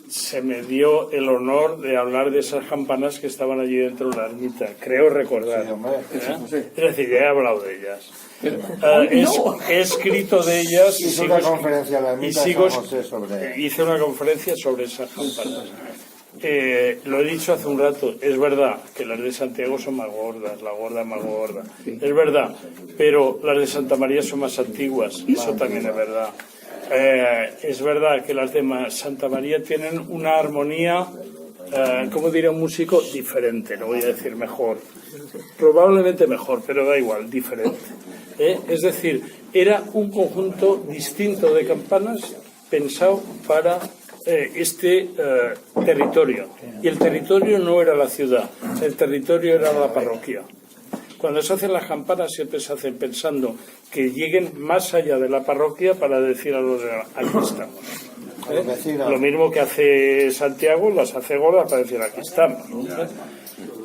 se me dio el honor de hablar de esas campanas que estaban allí dentro de la ermita. Creo recordar. Es decir, he hablado de ellas. He escrito de ellas y hice una conferencia en la ermita de San José sobre... hice una conferencia sobre esas campanas. Lo he dicho hace un rato, es verdad que las de Santiago son más gordas, la gorda más gorda, es verdad, pero las de Santa María son más antiguas, eso también es verdad. Es verdad que las de Santa María tienen una armonía, como diría un músico, diferente, no voy a decir mejor, probablemente mejor, pero da igual, diferente. Es decir, era un conjunto distinto de campanas pensado para este territorio. Y el territorio no era la ciudad, el territorio era la parroquia. Cuando se hacen las campanas siempre se hacen pensando que lleguen más allá de la parroquia para decir a los demás, aquí estamos. Lo mismo que hace Santiago, las hace gordas para decir, aquí estamos.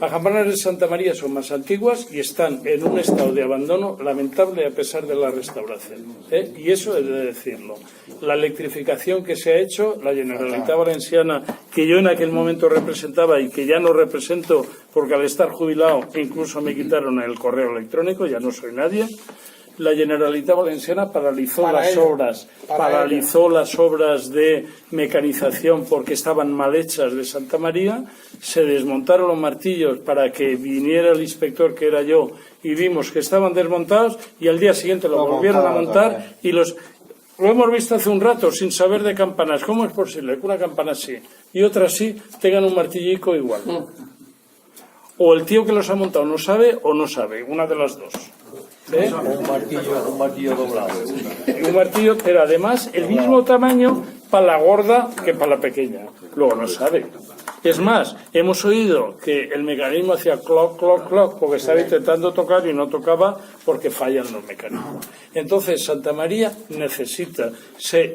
Las campanas de Santa María son más antiguas y están en un estado de abandono lamentable a pesar de la restauración. Y eso es de decirlo. La electrificación que se ha hecho, la Generalitat Valenciana, que yo en aquel momento representaba y que ya no represento porque al estar jubilado incluso me quitaron el correo electrónico, ya no soy nadie. La Generalitat Valenciana paralizó las obras de mecanización porque estaban mal hechas de Santa María, se desmontaron los martillos para que viniera el inspector que era yo y vimos que estaban desmontados y al día siguiente lo volvieron a montar y lo hemos visto hace un rato sin saber de campanas. ¿Cómo es posible que una campana así y otra así tengan un martillico igual? O el tío que los ha montado no sabe o no sabe, una de las dos. Un martillo doblado. Un martillo, pero además el mismo tamaño para la gorda que para la pequeña. Luego no sabe. Es más, hemos oído que el mecanismo hacía cloc, cloc, cloc, porque estaba intentando tocar y no tocaba porque fallan los mecanismos. Entonces, Santa María necesita.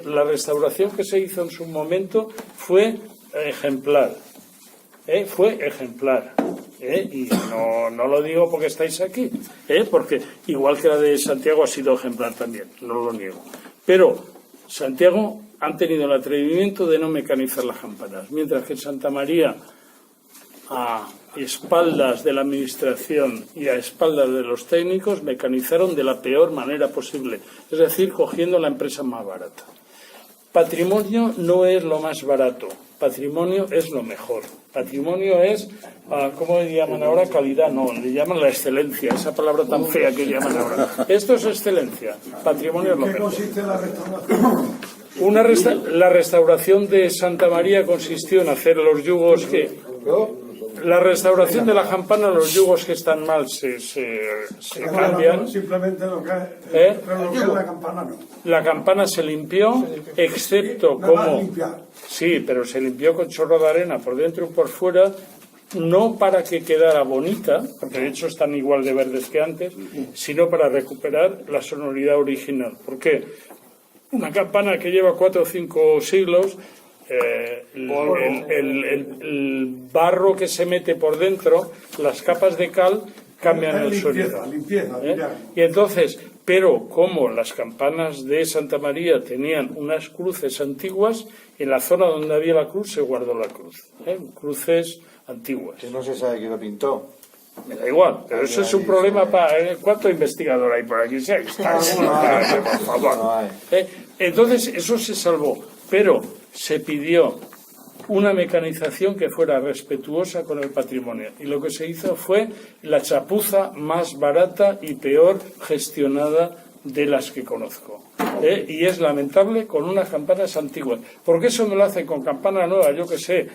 La restauración que se hizo en su momento fue ejemplar. Fue ejemplar. Y no lo digo porque estáis aquí, porque igual que la de Santiago ha sido ejemplar también, no lo niego. Pero Santiago han tenido el atrevimiento de no mecanizar las campanas, mientras que Santa María, a espaldas de la administración y a espaldas de los técnicos, mecanizaron de la peor manera posible, es decir, cogiendo la empresa más barata. Patrimonio no es lo más barato, patrimonio es lo mejor. Patrimonio es, ¿cómo le llaman ahora? Calidad, no, le llaman la excelencia, esa palabra tan fea que llaman ahora. Esto es excelencia, patrimonio es lo mejor. ¿En qué consiste la restauración? La restauración de Santa María consistió en hacer los yugos que... La restauración de la campana, los yugos que están mal se cambian. Simplemente lo que es la campana, no. La campana se limpió, excepto como... Sí, pero se limpió con chorro de arena por dentro y por fuera, no para que quedara bonita, porque de hecho están igual de verdes que antes, sino para recuperar la sonoridad original. ¿Por qué? Una campana que lleva 4 o 5 siglos... el barro que se mete por dentro, las capas de cal cambian el sonido. Y entonces, pero como las campanas de Santa María tenían unas cruces antiguas, en la zona donde había la cruz se guardó la cruz. Cruces antiguas. Que no se sabe quién lo pintó. Me da igual, pero eso es un problema para... ¿Cuánto investigador hay por aquí? Sí, por favor. Entonces, eso se salvó, pero se pidió una mecanización que fuera respetuosa con el patrimonio. Y lo que se hizo fue la chapuza más barata y peor gestionada de las que conozco. Y es lamentable con unas campanas antiguas. ¿Por qué eso no lo hacen con campanas nuevas? Yo que sé,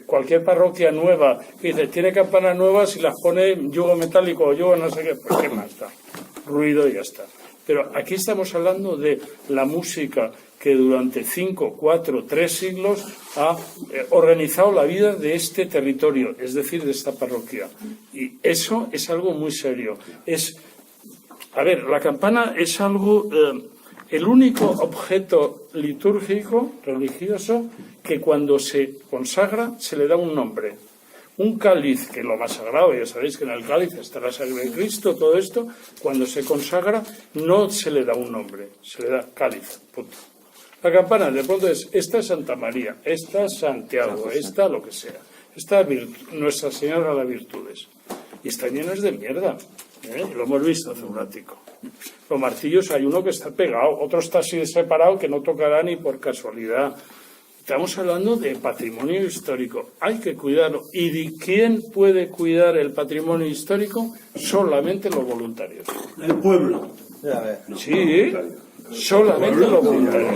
cualquier parroquia nueva que dice, tiene campanas nuevas y las pone yugo metálico o yugo no sé qué, pues qué más da. Ruido y ya está. Pero aquí estamos hablando de la música que durante 5, 4, 3 siglos ha organizado la vida de este territorio, es decir, de esta parroquia. Y eso es algo muy serio. A ver, la campana es algo, el único objeto litúrgico, religioso, que cuando se consagra se le da un nombre. Un cáliz, que es lo más sagrado, ya sabéis que en el cáliz está la sangre de Cristo, todo esto, cuando se consagra no se le da un nombre, se le da cáliz, punto. La campana de pronto es, esta es Santa María, esta es Santiago, esta lo que sea, esta Nuestra Señora de las Virtudes. Y están llenas de mierda, lo hemos visto hace un ratico. Los martillos hay uno que está pegado, otro está así separado que no tocará ni por casualidad. Estamos hablando de patrimonio histórico, hay que cuidarlo. ¿Y de quién puede cuidar el patrimonio histórico? Solamente los voluntarios. El pueblo. Sí, solamente los voluntarios.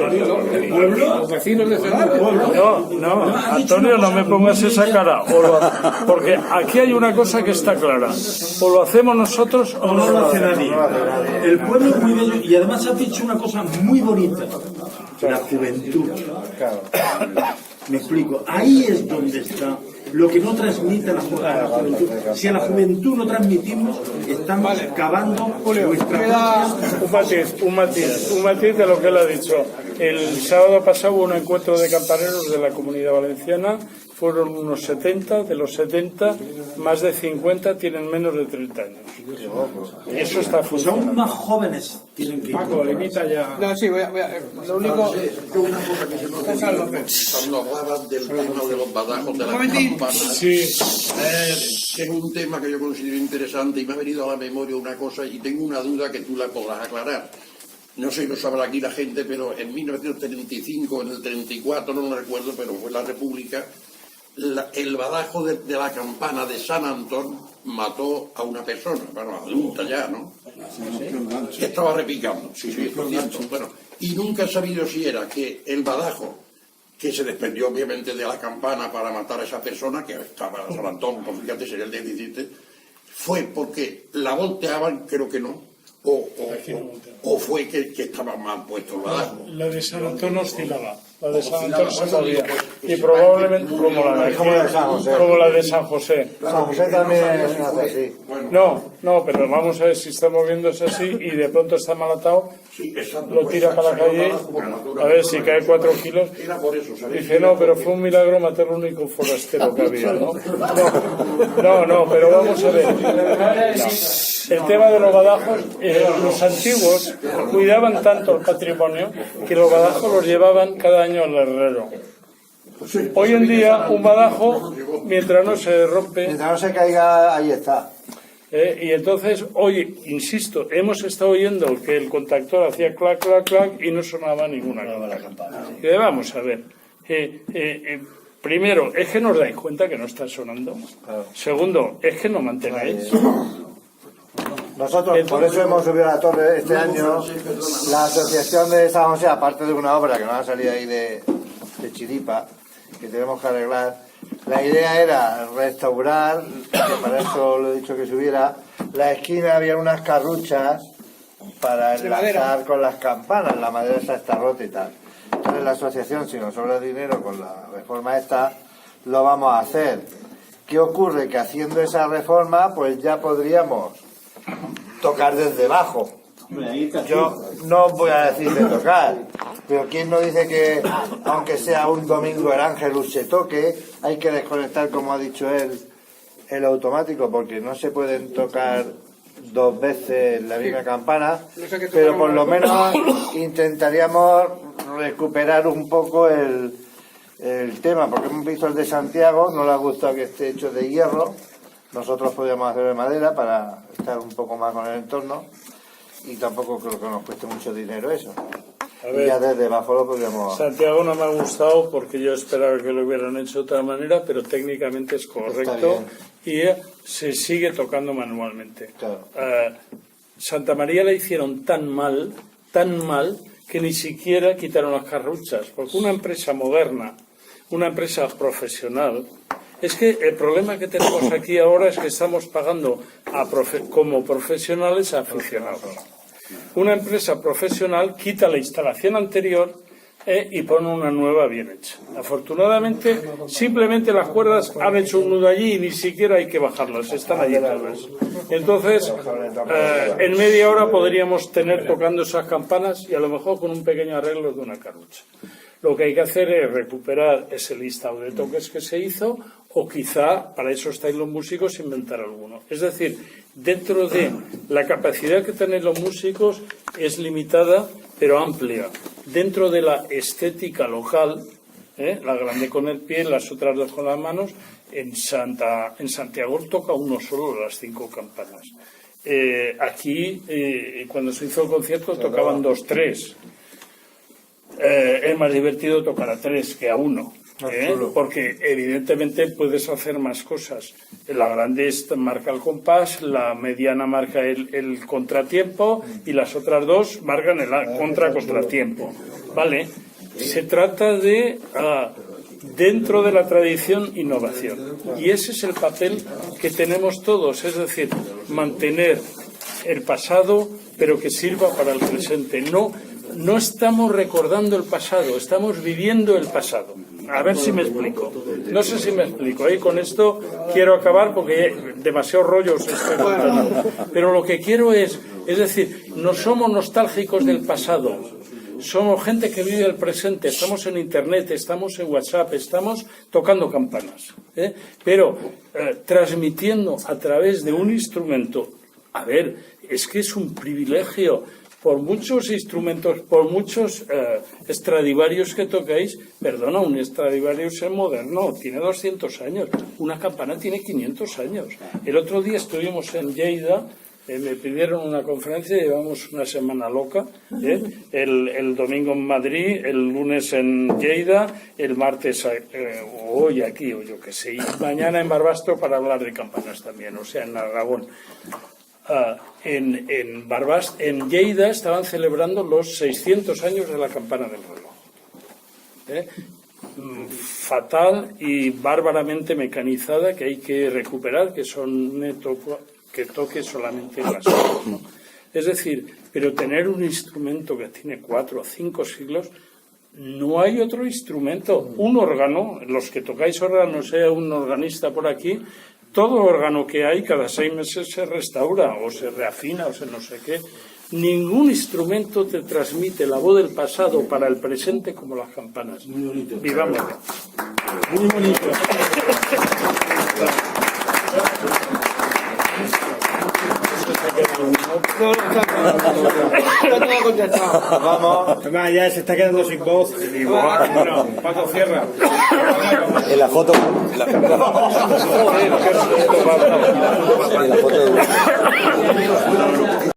¿El pueblo? Los vecinos de pueblo. No, Antonio, no me pongas esa cara. Porque aquí hay una cosa que está clara. O lo hacemos nosotros o no lo hace nadie. El pueblo es muy bello y además has dicho una cosa muy bonita. La juventud. Me explico. Ahí es donde está lo que no transmite la juventud. Si a la juventud no transmitimos, estamos cavando nuestra... Un matiz de lo que él ha dicho. El sábado pasado hubo un encuentro de campaneros de la Comunidad Valenciana. Fueron unos 70, de los 70, más de 50 tienen menos de 30 años. Y eso está pues aún más jóvenes tienen que ir. Paco, limita ya. No, sí, voy a lo único... Una cosa que se me ocurrió cuando hablabas del tema de los badajos de las campanas. Sí. Es un tema que yo considero interesante y me ha venido a la memoria una cosa y tengo una duda que tú la podrás aclarar. No sé si lo sabrá aquí la gente, pero en 1935, en el 34, no lo recuerdo, pero fue la República, el badajo de la campana de San Antón mató a una persona, bueno, adulta ya, ¿no? Que estaba repicando, sí, por cierto. Bueno, y nunca he sabido si era que el badajo, que se desprendió obviamente de la campana para matar a esa persona, que estaba San Antón, por fíjate, sería el 17, fue porque la volteaban, creo que no, o fue que estaba mal puesto el badajo. La de San Antón oscilaba. La de San Antón se movía. Y probablemente como la de San José. San José también hace así. No, pero vamos a ver si está moviéndose así y de pronto está mal atado, lo tira para la calle, a ver si cae 4 kilos. Dice, no, pero fue un milagro matar al único forastero que había, ¿no? No, pero vamos a ver. El tema de los badajos, los antiguos cuidaban tanto el patrimonio que los badajos los llevaban cada año al herrero. Hoy en día un badajo, mientras no se rompe, mientras no se caiga, ahí está. Y entonces, hoy, insisto, hemos estado oyendo que el contactor hacía clac, clac, clac y no sonaba ninguna campana. Vamos a ver. Primero, es que nos dais cuenta que no está sonando. Segundo, es que no mantenéis. Nosotros, por eso hemos subido a la torre este año. La asociación de San José, aparte de una obra que nos ha salido ahí de chiripa, que tenemos que arreglar, la idea era restaurar, que para eso lo he dicho que subiera, la esquina había unas carruchas para enlazar con las campanas, la madera esa está rota y tal. Entonces la asociación, si nos sobra dinero con la reforma esta, lo vamos a hacer. ¿Qué ocurre? Que haciendo esa reforma, pues ya podríamos tocar desde abajo. Yo no voy a decir de tocar, pero ¿quién no dice que aunque sea un domingo el Ángelus se toque? Hay que desconectar, como ha dicho él, el automático, porque no se pueden tocar 2 veces la misma campana, pero por lo menos intentaríamos recuperar un poco el tema, porque hemos visto el de Santiago, no le ha gustado que esté hecho de hierro, Nosotros podríamos hacer de madera para estar un poco más con el entorno y tampoco creo que nos cueste mucho dinero eso. A Y ver, ya desde abajo lo podríamos... Santiago no me ha gustado porque yo esperaba que lo hubieran hecho de otra manera, pero técnicamente es correcto y se sigue tocando manualmente. Claro. Santa María la hicieron tan mal, que ni siquiera quitaron las carruchas, porque una empresa moderna, una empresa profesional, es que el problema que tenemos aquí ahora es que estamos pagando como profesionales a aficionados. Una empresa profesional quita la instalación anterior y pone una nueva bien hecha. Afortunadamente, simplemente las cuerdas han hecho un nudo allí y ni siquiera hay que bajarlas, están allí todas. Entonces, en media hora podríamos tener tocando esas campanas y a lo mejor con un pequeño arreglo de una carrucha. Lo que hay que hacer es recuperar ese listado de toques que se hizo o quizá, para eso estáis los músicos, inventar alguno. Es decir, dentro de la capacidad que tienen los músicos es limitada pero amplia. Dentro de la estética local, la grande con el pie, las otras dos con las manos, en Santiago toca uno solo las 5 campanas. Aquí, cuando se hizo el concierto, tocaban 2, 3. Es más divertido tocar a 3 que a 1. Porque evidentemente puedes hacer más cosas. La grande marca el compás, la mediana marca el contratiempo y las otras 2 marcan el contratiempo. ¿Vale? Se trata de, dentro de la tradición, innovación. Y ese es el papel que tenemos todos, es decir, mantener el pasado, pero que sirva para el presente. No estamos recordando el pasado, estamos viviendo el pasado. A ver si me explico. No sé si me explico. Con esto quiero acabar porque demasiados rollos estoy contando. Pero lo que quiero es decir, no somos nostálgicos del pasado. Somos gente que vive el presente. Estamos en Internet, estamos en WhatsApp, estamos tocando campanas. Pero transmitiendo a través de un instrumento. A ver, es que es un privilegio. Por muchos instrumentos, por muchos Stradivarius que tocáis, perdona, un Stradivarius es moderno, tiene 200 años, una campana tiene 500 años. El otro día estuvimos en Lleida, me pidieron una conferencia, llevamos una semana loca, el domingo en Madrid, el lunes en Lleida, el martes hoy aquí, o yo qué sé, y mañana en Barbastro para hablar de campanas también, o sea, en Aragón. En Lleida estaban celebrando los 600 años de la campana del reloj. Fatal y bárbaramente mecanizada, que hay que recuperar, que toque solamente las cosas, ¿no? Es decir, pero tener un instrumento que tiene 4 o 5 siglos, no hay otro instrumento. Un órgano, los que tocáis órgano, sea un organista por aquí, todo órgano que hay cada 6 meses se restaura o se reafina o se no sé qué. Ningún instrumento te transmite la voz del pasado para el presente como las campanas. Muy bonito. Vivamos. Muy bonito. Vamos. Ya se está quedando sin voz. Bueno, Paco, cierra. En la foto. En la foto.